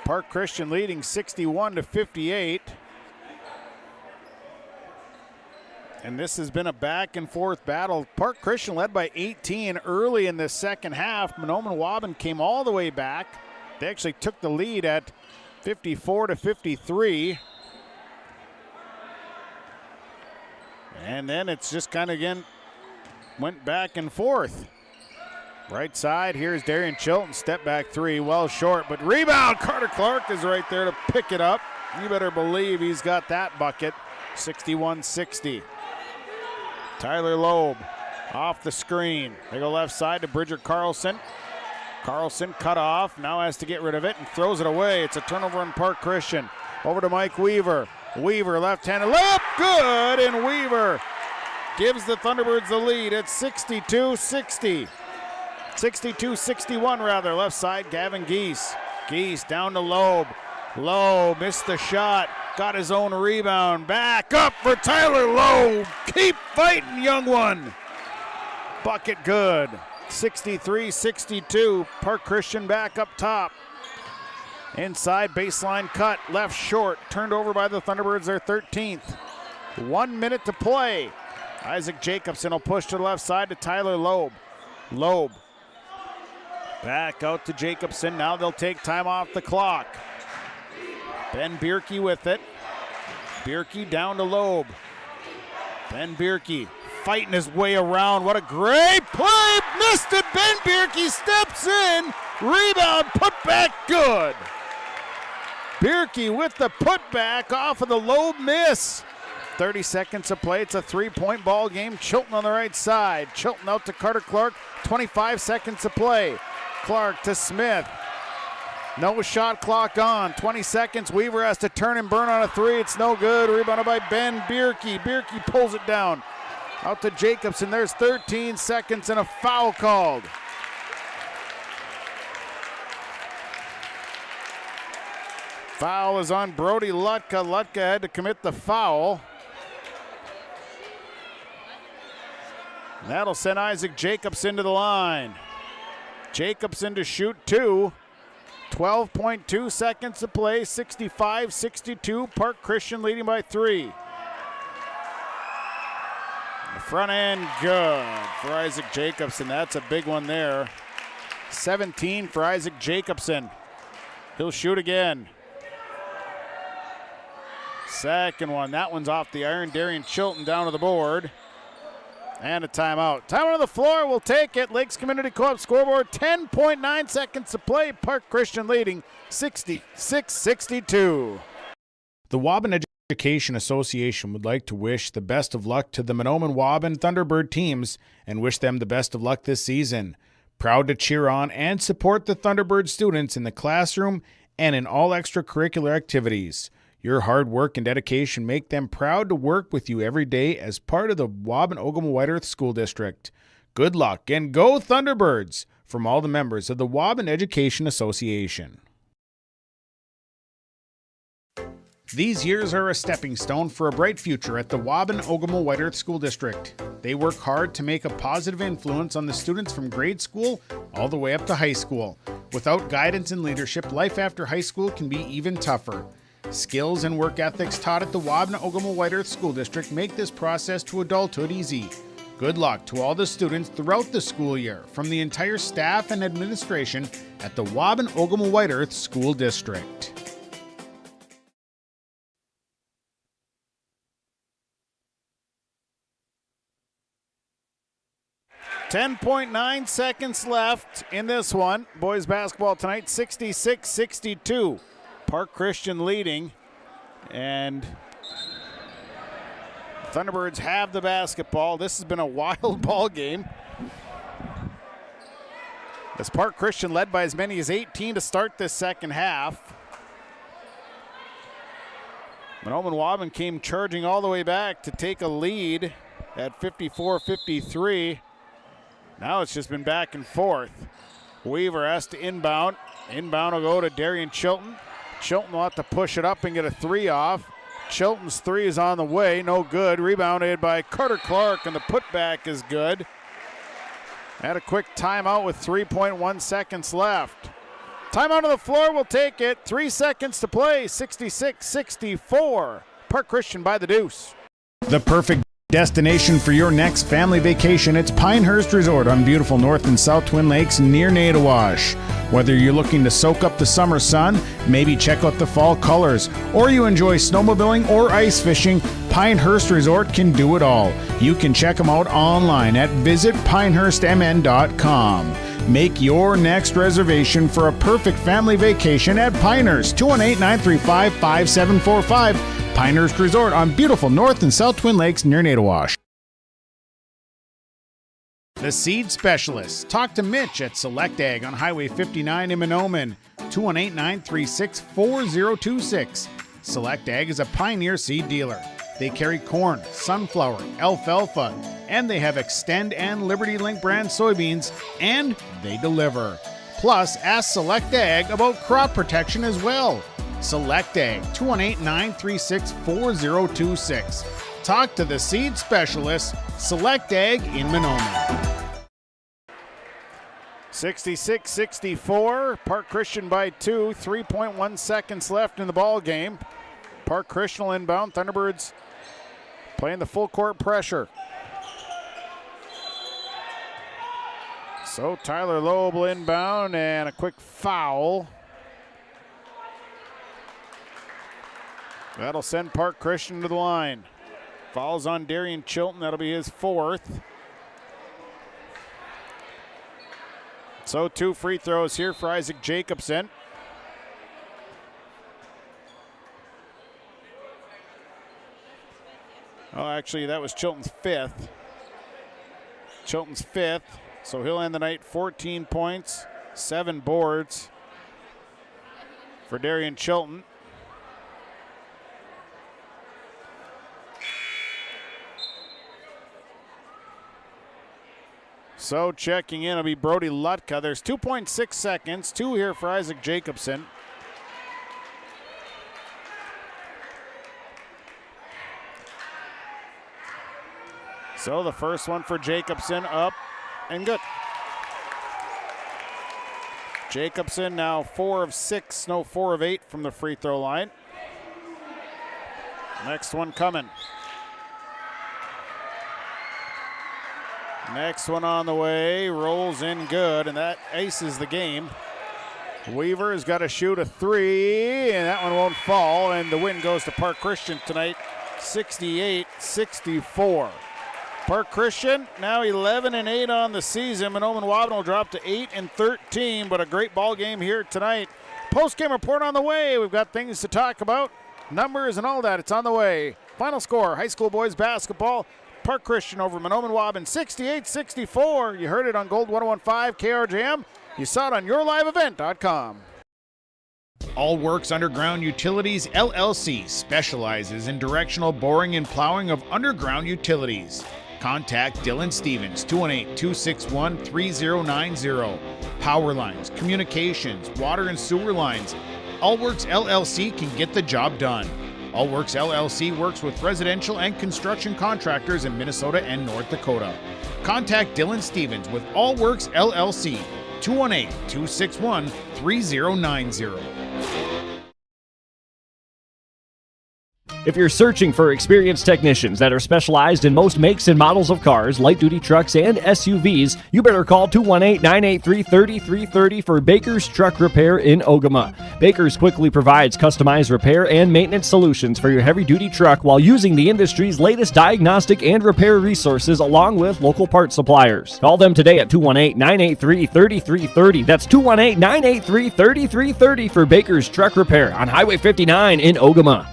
Park Christian leading 61-58. And this has been a back and forth battle. Park Christian led by 18 early in the second half. Mahnomen-Waubun came all the way back. They actually took the lead at 54-53. And then it's just kind of again went back and forth. Right side, here's Darian Chilton, step back three, well short, but rebound. Carter Clark is right there to pick it up. You better believe he's got that bucket. 61-60. Tyler Loeb off the screen. They go left side to Bridger Carlson. Carlson cut off, now has to get rid of it and throws it away. It's a turnover on Park Christian. Over to Mike Weaver. Weaver left-handed layup, good, and Weaver gives the Thunderbirds the lead at 62-60. 62-61 rather, left side, Gavin Geese. Geese down to Loeb. Loeb missed the shot, got his own rebound. Back up for Tyler Loeb. Keep fighting, young one. Bucket good. 63-62. Park Christian back up top. Inside, baseline cut, left short. Turned over by the Thunderbirds, their 13th. 1 minute to play. Isaac Jacobson will push to the left side to Tyler Loeb. Loeb back out to Jacobson. Now they'll take time off the clock. Ben Bierke with it. Bierke down to Loeb. Ben Bierke fighting his way around. What a great play. Missed it. Ben Bierke steps in. Rebound, put back, good. Bierke with the putback off of the Loeb miss. 30 seconds to play. It's a three-point ball game. Chilton on the right side. Chilton out to Carter Clark. 25 seconds to play. Clark to Smith. No shot clock on. 20 seconds. Weaver has to turn and burn on a three. It's no good. Rebounded by Ben Bierke. Bierke pulls it down. Out to Jacobson. There's 13 seconds and a foul called. Foul is on Brody Lutka. Lutka had to commit the foul. That'll send Isaac Jacobson to the line. Jacobson to shoot two. 12.2 seconds to play. 65-62. Park Christian leading by three. The front end good for Isaac Jacobson. That's a big one there. 17 for Isaac Jacobson. He'll shoot again. Second one. That one's off the iron. Darian Chilton down to the board. And a timeout. Timeout on the floor. We'll take it. Lakes Community Co-op scoreboard. 10.9 seconds to play. Park Christian leading 66-62. The Waubun Education Association would like to wish the best of luck to the Mahnomen-Waubun Thunderbird teams and wish them the best of luck this season. Proud to cheer on and support the Thunderbird students in the classroom and in all extracurricular activities. Your hard work and dedication make them proud to work with you every day as part of the Waubun-Ogama-White Earth School District. Good luck and go Thunderbirds from all the members of the Waubun Education Association. These years are a stepping stone for a bright future at the Waubun-Ogama-White Earth School District. They work hard to make a positive influence on the students from grade school all the way up to high school. Without guidance and leadership, life after high school can be even tougher. Skills and work ethics taught at the Waubun-Ogama-White Earth School District make this process to adulthood easy. Good luck to all the students throughout the school year from the entire staff and administration at the Waubun-Ogama-White Earth School District. .9 seconds left in this one. Boys basketball tonight, 66-62. Park Christian leading, and Thunderbirds have the basketball. This has been a wild ball game. As Park Christian led by as many as 18 to start this second half. Mahnomen-Waubun came charging all the way back to take a lead at 54-53. Now it's just been back and forth. Weaver has to inbound. Inbound will go to Darian Chilton. Chilton will have to push it up and get a three off. Chilton's three is on the way, no good. Rebounded by Carter Clark, and the putback is good. Had a quick timeout with 3.1 seconds left. Timeout on the floor, we'll take it. 3 seconds to play, 66-64. Park Christian by the deuce. The perfect destination for your next family vacation, it's Pinehurst Resort on beautiful North and South Twin Lakes near Nadawash. Whether you're looking to soak up the summer sun, maybe check out the fall colors, or you enjoy snowmobiling or ice fishing, Pinehurst Resort can do it all. You can check them out online at visitpinehurstmn.com. Make your next reservation for a perfect family vacation at Pinehurst, 218-935-5745. Pinehurst Resort on beautiful North and South Twin Lakes near Nadawash. The Seed Specialist. Talk to Mitch at Select Ag on Highway 59 in Mahnomen, 218-936-4026. Select Ag is a Pioneer seed dealer. They carry corn, sunflower, alfalfa, and they have Extend and Liberty Link brand soybeans, and they deliver. Plus, ask Select Ag about crop protection as well. Select Ag, 218-936-4026. Talk to the Seed Specialist, Select Ag in Mahnomen. 66-64. Park Christian by 2. 3.1 seconds left in the ball game. Park Christian will inbound. Thunderbirds playing the full court pressure. So Tyler Loeb will inbound, and a quick foul. That'll send Park Christian to the line. Fouls on Darian Chilton. That'll be his 4th. So 2 free throws here for Isaac Jacobson. Oh, actually, that was Chilton's 5th. Chilton's 5th. So he'll end the night 14 points, 7 boards for Darian Chilton. So checking in will be Brody Lutka. There's 2.6 seconds, 2 here for Isaac Jacobson. So the first one for Jacobson, up and good. Jacobson now 4 of 6, no 4 of 8 from the free throw line. Next one coming. Next one on the way, rolls in good, and that aces the game. Weaver has got to shoot a 3, and that one won't fall, and the win goes to Park Christian tonight, 68-64. Park Christian now 11-8 on the season. Mahnomen-Waubun will drop to 8-13, but a great ball game here tonight. Post-game report on the way. We've got things to talk about, numbers and all that. It's on the way. Final score, high school boys basketball. Park Christian over Mahnomen-Waubun, 68-64. You heard it on Gold 101.5 KRJM. You saw it on yourliveevent.com. All Works Underground Utilities LLC specializes in directional boring and plowing of underground utilities. Contact Dylan Stevens, 218-261-3090. Power lines, communications, water and sewer lines. All Works LLC can get the job done. All Works LLC works with residential and construction contractors in Minnesota and North Dakota. Contact Dylan Stevens with All Works LLC, 218-261-3090. If you're searching for experienced technicians that are specialized in most makes and models of cars, light-duty trucks, and SUVs, you better call 218-983-3330 for Baker's Truck Repair in Ogama. Baker's quickly provides customized repair and maintenance solutions for your heavy-duty truck while using the industry's latest diagnostic and repair resources along with local parts suppliers. Call them today at 218-983-3330. That's 218-983-3330 for Baker's Truck Repair on Highway 59 in Ogama.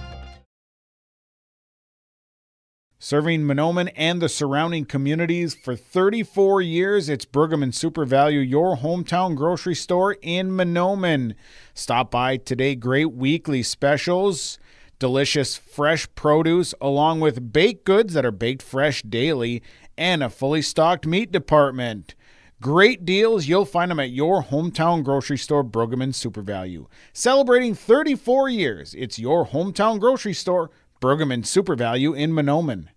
Serving Mahnomen and the surrounding communities for 34 years, it's Pregame Super Value, your hometown grocery store in Mahnomen. Stop by today. Great weekly specials, delicious fresh produce, along with baked goods that are baked fresh daily, and a fully stocked meat department. Great deals. You'll find them at your hometown grocery store, Pregame Super Value. Celebrating 34 years, it's your hometown grocery store, Pregame Super Value in Mahnomen.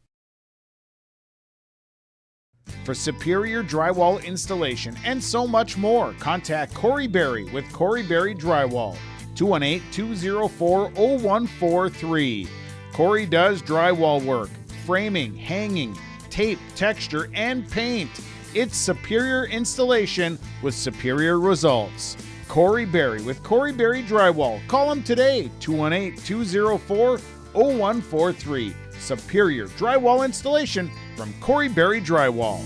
for superior drywall installation and so much more. Contact Corey Berry with Corey Berry Drywall, 218-204-0143. Corey does drywall work, framing, hanging, tape, texture, and paint. It's superior installation with superior results. Corey Berry with Corey Berry Drywall. Call him today, 218-204-0143. Superior drywall installation from Corey Berry Drywall.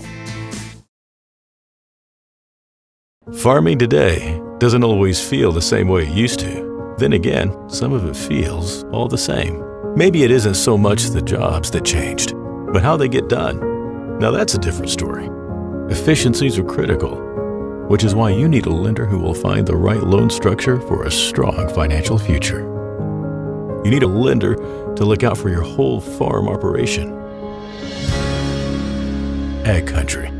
Farming today doesn't always feel the same way it used to. Then again, some of it feels all the same. Maybe it isn't so much the jobs that changed, but how they get done. Now that's a different story. Efficiencies are critical, which is why you need a lender who will find the right loan structure for a strong financial future. You need a lender to look out for your whole farm operation. Ag Country.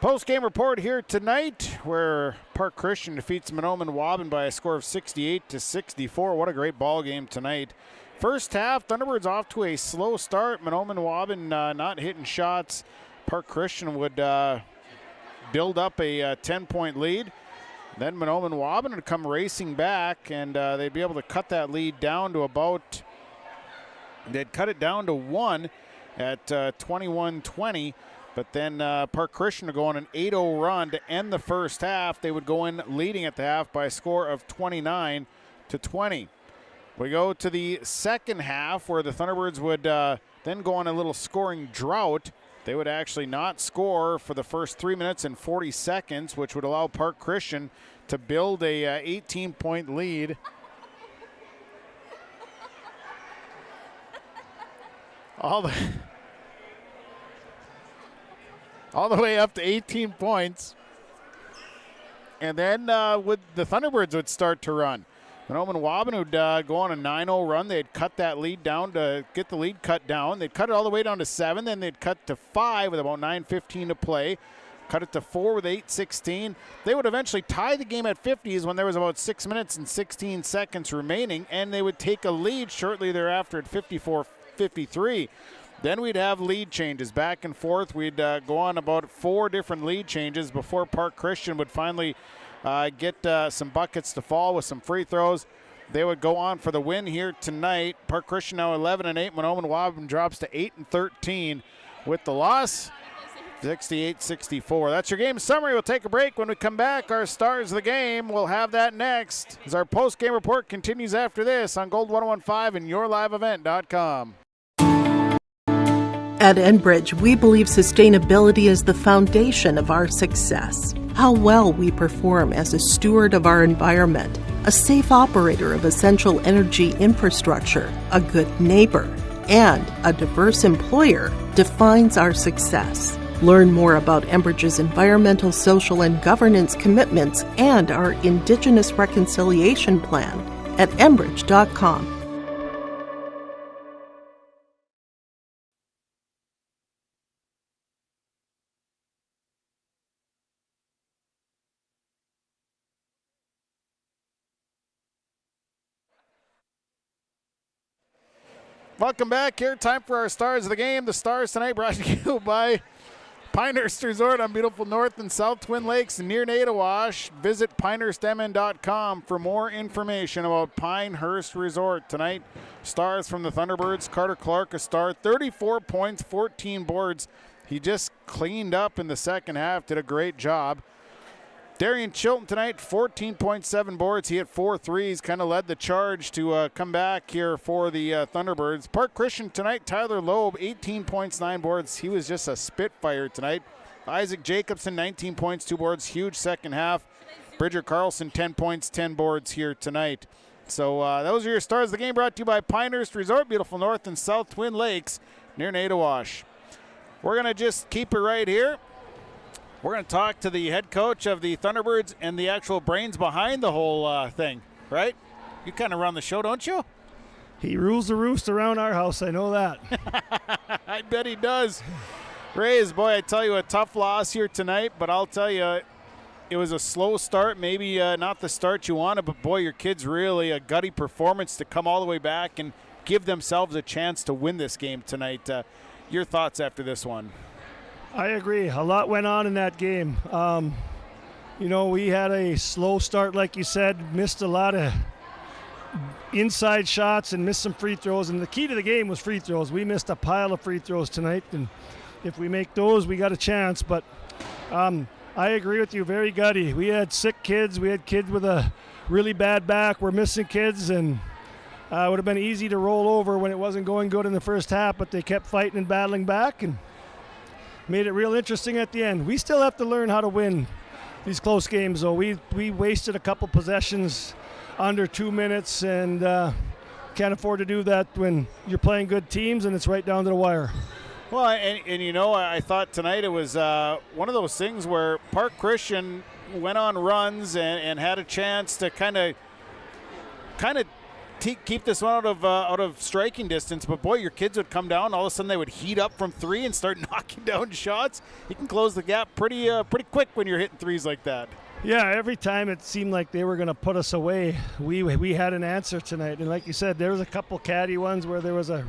Post-game report here tonight, where Park Christian defeats Mahnomen-Waubun by a score of 68-64. What a great ball game tonight. First half, Thunderbirds off to a slow start. Mahnomen-Waubun not hitting shots. Park Christian would build up a 10-point lead. Then Mahnomen-Waubun would come racing back, and they'd be able to cut that lead down to about, they'd cut it down to 1 at 21-20. But then Park Christian would go on an 8-0 run to end the first half. They would go in leading at the half by a score of 29-20. We go to the second half, where the Thunderbirds would then go on a little scoring drought. They would actually not score for the first 3 minutes and 40 seconds, which would allow Park Christian to build a 18-point lead. All the way up to 18 points. And then the Thunderbirds would start to run. Mahnomen-Waubun would go on a 9-0 run. They'd cut that lead down to get the lead cut down. They'd cut it all the way down to 7. Then they'd cut to 5 with about 9:15 to play. Cut it to 4 with 8:16. They would eventually tie the game at 50s when there was about 6 minutes and 16 seconds remaining. And they would take a lead shortly thereafter at 54-53. Then we'd have lead changes back and forth. We'd go on about 4 different lead changes before Park Christian would finally get some buckets to fall with some free throws. They would go on for the win here tonight. Park Christian now 11-8. Mahnomen-Waubun drops to 8-13 with the loss, 68-64. That's your game summary. We'll take a break. When we come back, our stars of the game, we'll have that next as our post-game report continues after this on Gold 101.5 and YourLiveEvent.com. At Enbridge, we believe sustainability is the foundation of our success. How well we perform as a steward of our environment, a safe operator of essential energy infrastructure, a good neighbor, and a diverse employer defines our success. Learn more about Enbridge's environmental, social, and governance commitments and our Indigenous Reconciliation Plan at enbridge.com. Welcome back here. Time for our stars of the game. The stars tonight brought to you by Pinehurst Resort on beautiful North and South Twin Lakes near Nadawash. Visit pinehurstmn.com for more information about Pinehurst Resort. Tonight, stars from the Thunderbirds. Carter Clark, a star, 34 points, 14 boards. He just cleaned up in the second half, did a great job. Darian Chilton tonight, 14.7 boards. He hit 4 threes, kind of led the charge to come back here for the Thunderbirds. Park Christian tonight, Tyler Loeb, 18 points, 9 boards. He was just a spitfire tonight. Isaac Jacobson, 19 points, 2 boards, huge second half. Bridger Carlson, 10 points, 10 boards here tonight. So those are your stars of the game, brought to you by Pinehurst Resort, beautiful North and South Twin Lakes near Nadawash. We're going to just keep it right here. We're going to talk to the head coach of the Thunderbirds and the actual brains behind the whole thing, right? You kind of run the show, don't you? He rules the roost around our house, I know that. I bet he does. Rays, boy, I tell you, a tough loss here tonight, but I'll tell you, it was a slow start, maybe not the start you wanted, but boy, your kids really a gutty performance to come all the way back and give themselves a chance to win this game tonight. Your thoughts after this one? I agree. A lot went on in that game. We had a slow start, like you said, missed a lot of inside shots and missed some free throws. And the key to the game was free throws. We missed a pile of free throws tonight. And if we make those, we got a chance. But I agree with you. Very gutty. We had sick kids. We had kids with a really bad back. We're missing kids. And it would have been easy to roll over when it wasn't going good in the first half. But they kept fighting and battling back and made it real interesting at the end. We still have to learn how to win these close games, though. We wasted a couple possessions under 2 minutes, and can't afford to do that when you're playing good teams and it's right down to the wire. Well, and I thought tonight it was one of those things where Park Christian went on runs and had a chance to kind of keep this one out of striking distance. But boy, your kids would come down, all of a sudden they would heat up from three and start knocking down shots. You can close the gap pretty quick when you're hitting threes like that. Yeah, every time it seemed like they were going to put us away, we had an answer tonight. And like you said, there was a couple caddy ones where there was a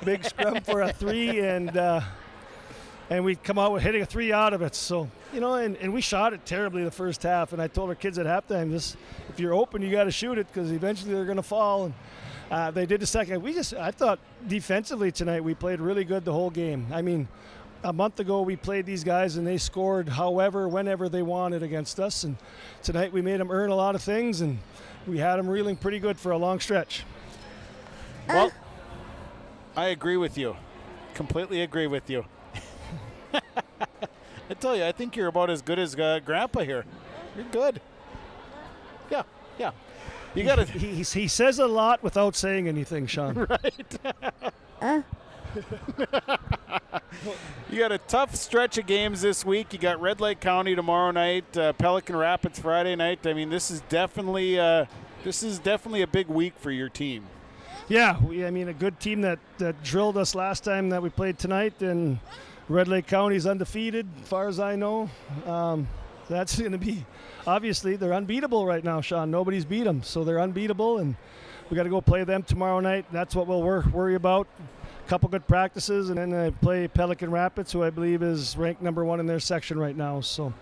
big scrum for a three, and we'd come out with hitting a three out of it. So, and we shot it terribly the first half. And I told our kids at halftime, if you're open, you got to shoot it because eventually they're going to fall. And they did the second. I thought defensively tonight we played really good the whole game. I mean, a month ago we played these guys and they scored whenever they wanted against us. And tonight we made them earn a lot of things, and we had them reeling pretty good for a long stretch. Well, I agree with you. Completely agree with you. I tell you, I think you're about as good as Grandpa here. You're good. Yeah. You got to. He says a lot without saying anything, Sean. Right. You got a tough stretch of games this week. You got Red Lake County tomorrow night, Pelican Rapids Friday night. I mean, this is definitely a big week for your team. Yeah, a good team that drilled us last time that we played tonight, and Red Lake County's undefeated, as far as I know. That's going to be, obviously, they're unbeatable right now, Sean. Nobody's beat them, so they're unbeatable, and we got to go play them tomorrow night. That's what we'll worry about. A couple good practices, and then I play Pelican Rapids, who I believe is ranked number 1 in their section right now. So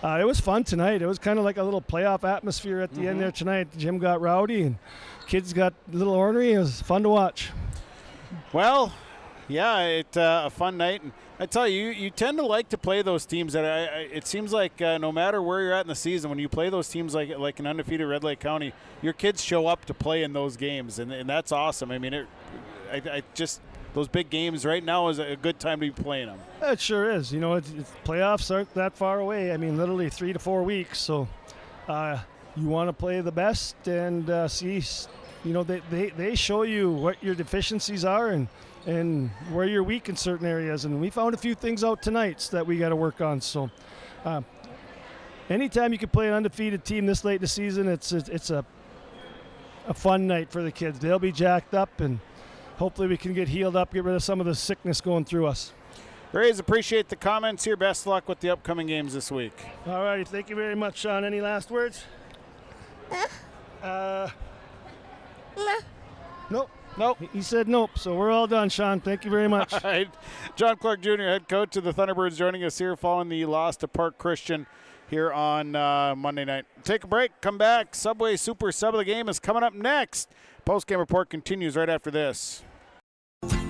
it was fun tonight. It was kind of like a little playoff atmosphere at the end there tonight. Jim got rowdy, and kids got a little ornery. It was fun to watch. Well, yeah, it's a fun night. And I tell you, you tend to like to play those teams that it seems like no matter where you're at in the season, when you play those teams like an undefeated Red Lake County, your kids show up to play in those games, and that's awesome. I mean, those big games right now is a good time to be playing them. It sure is. Playoffs aren't that far away. I mean, literally 3 to 4 weeks. So you want to play the best and see, they show you what your deficiencies are and where you're weak in certain areas. And we found a few things out tonight that we got to work on. So anytime you can play an undefeated team this late in the season, it's a fun night for the kids. They'll be jacked up, and hopefully we can get healed up, get rid of some of the sickness going through us. Rays, appreciate the comments here. Best of luck with the upcoming games this week. All righty. Thank you very much, Sean. Any last words? Nope. He said nope. So we're all done, Sean. Thank you very much. All right. John Clark Jr., head coach of the Thunderbirds, joining us here following the loss to Park Christian here on Monday night. Take a break. Come back. Subway Super Sub of the Game is coming up next. Postgame report continues right after this.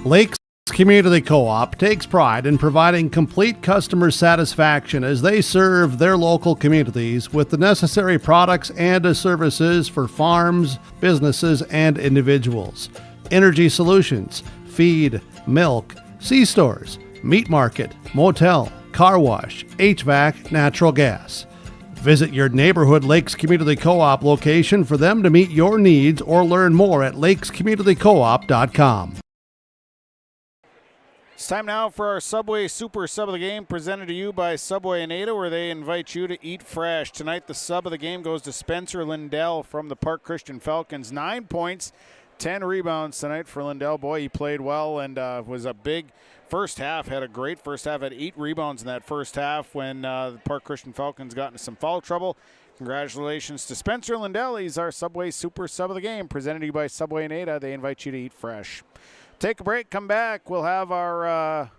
Lakes Community Co-op takes pride in providing complete customer satisfaction as they serve their local communities with the necessary products and services for farms, businesses, and individuals. Energy solutions, feed, milk, C-stores, meat market, motel, car wash, HVAC, natural gas. Visit your neighborhood Lakes Community Co-op location for them to meet your needs or learn more at lakescommunitycoop.com. It's time now for our Subway Super Sub of the Game, presented to you by Subway and Ada, where they invite you to eat fresh. Tonight, the sub of the game goes to Spencer Lindell from the Park Christian Falcons. 9 points, 10 rebounds tonight for Lindell. Boy, he played well and was a big first half. Had a great first half. Had 8 rebounds in that first half when the Park Christian Falcons got into some foul trouble. Congratulations to Spencer Lindell. He's our Subway Super Sub of the game, presented to you by Subway and Ada. They invite you to eat fresh. Take a break, come back. We'll have our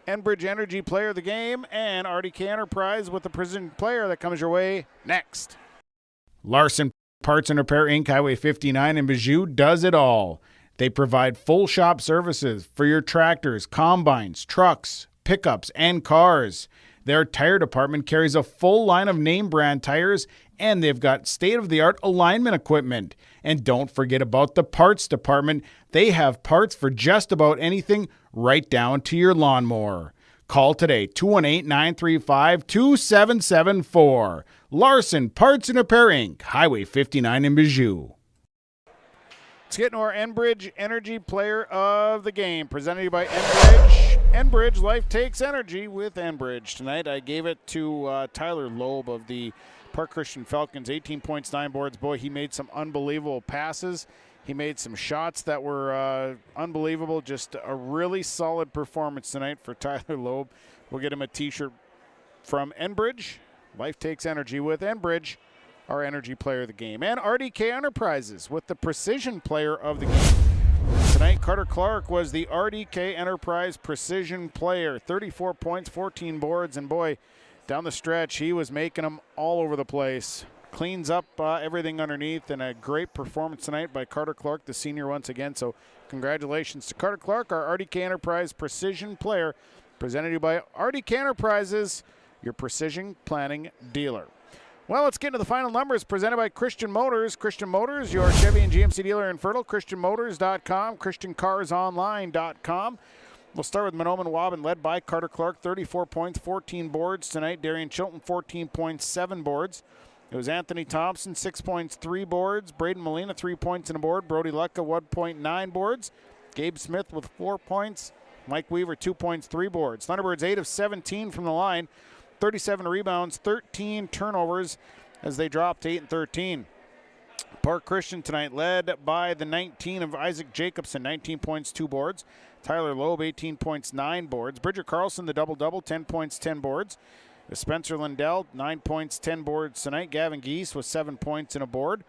Enbridge Energy Player of the Game and RDK Enterprise with the Precision Player that comes your way next. Larson Parts and Repair Inc., Highway 59 in Bijou does it all. They provide full shop services for your tractors, combines, trucks, pickups, and cars. Their tire department carries a full line of name brand tires, and they've got state-of-the-art alignment equipment. And don't forget about the parts department. They have parts for just about anything, right down to your lawnmower. Call today, 218-935-2774. Larson Parts and Repair Inc., Highway 59 in Bijou. Let's get into our Enbridge Energy Player of the Game, presented to you by Enbridge. Enbridge, life takes energy with Enbridge. Tonight I gave it to Tyler Loeb of the Park Christian Falcons, 18 points, 9 boards. Boy, he made some unbelievable passes. He made some shots that were unbelievable. Just a really solid performance tonight for Tyler Loeb. We'll get him a T-shirt from Enbridge. Life takes energy with Enbridge, our Energy Player of the Game. And RDK Enterprises with the Precision Player of the Game. Tonight, Carter Clark was the RDK Enterprise Precision Player. 34 points, 14 boards, and boy, down the stretch, he was making them all over the place. Cleans up everything underneath, and a great performance tonight by Carter Clark, the senior, once again. So congratulations to Carter Clark, our RDK Enterprise Precision Player, presented to you by RDK Enterprises, your precision planning dealer. Well, let's get into the final numbers presented by Christian Motors. Christian Motors, your Chevy and GMC dealer in Fertile. ChristianMotors.com, ChristianCarsOnline.com. We'll start with Mahnomen-Waubun, led by Carter Clark, 34 points, 14 boards tonight. Darian Chilton, 14 points, 7 boards. It was Anthony Thompson, 6 points, 3 boards. Braden Molina, 3 points and a board. Brody Lucka, 1.9 boards. Gabe Smith with 4 points. Mike Weaver, 2 points, 3 boards. Thunderbirds, 8 of 17 from the line. 37 rebounds, 13 turnovers as they dropped 8 and 13. Park Christian tonight led by the 19 of Isaac Jacobson, 19 points, 2 boards. Tyler Loeb, 18 points, 9 boards. Bridger Carlson, the double-double, 10 points, 10 boards. Spencer Lindell, 9 points, 10 boards tonight. Gavin Geese with 7 points and a board.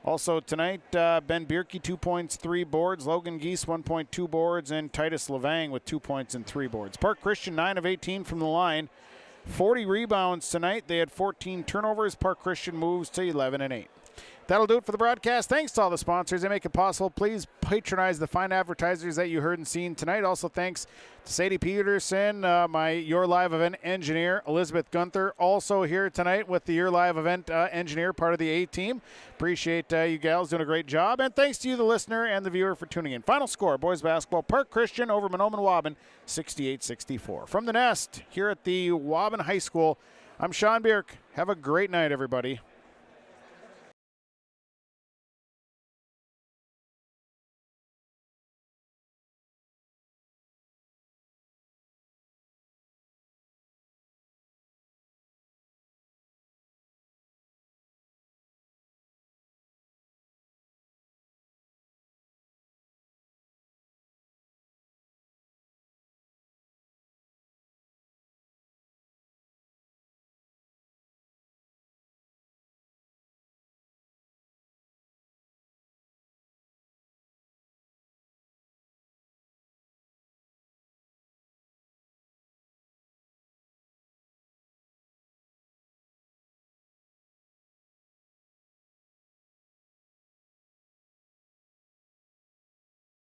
Also tonight, Ben Bierke, 2 points, 3 boards. Logan Geese, 1.2 boards. And Titus Levang with 2 points and 3 boards. Park Christian, 9 of 18 from the line. 40 rebounds tonight. They had 14 turnovers. Park Christian moves to 11 and 8. That'll do it for the broadcast. Thanks to all the sponsors. They make it possible. Please patronize the fine advertisers that you heard and seen tonight. Also, thanks to Sadie Peterson, my Your Live Event engineer, Elizabeth Gunther, also here tonight with the Your Live Event engineer, part of the A-team. Appreciate you gals doing a great job. And thanks to you, the listener and the viewer, for tuning in. Final score, boys basketball, Park Christian over Mahnomen-Waubun, 68-64. From the Nest, here at the Waubun High School, I'm Sean Bierk. Have a great night, everybody.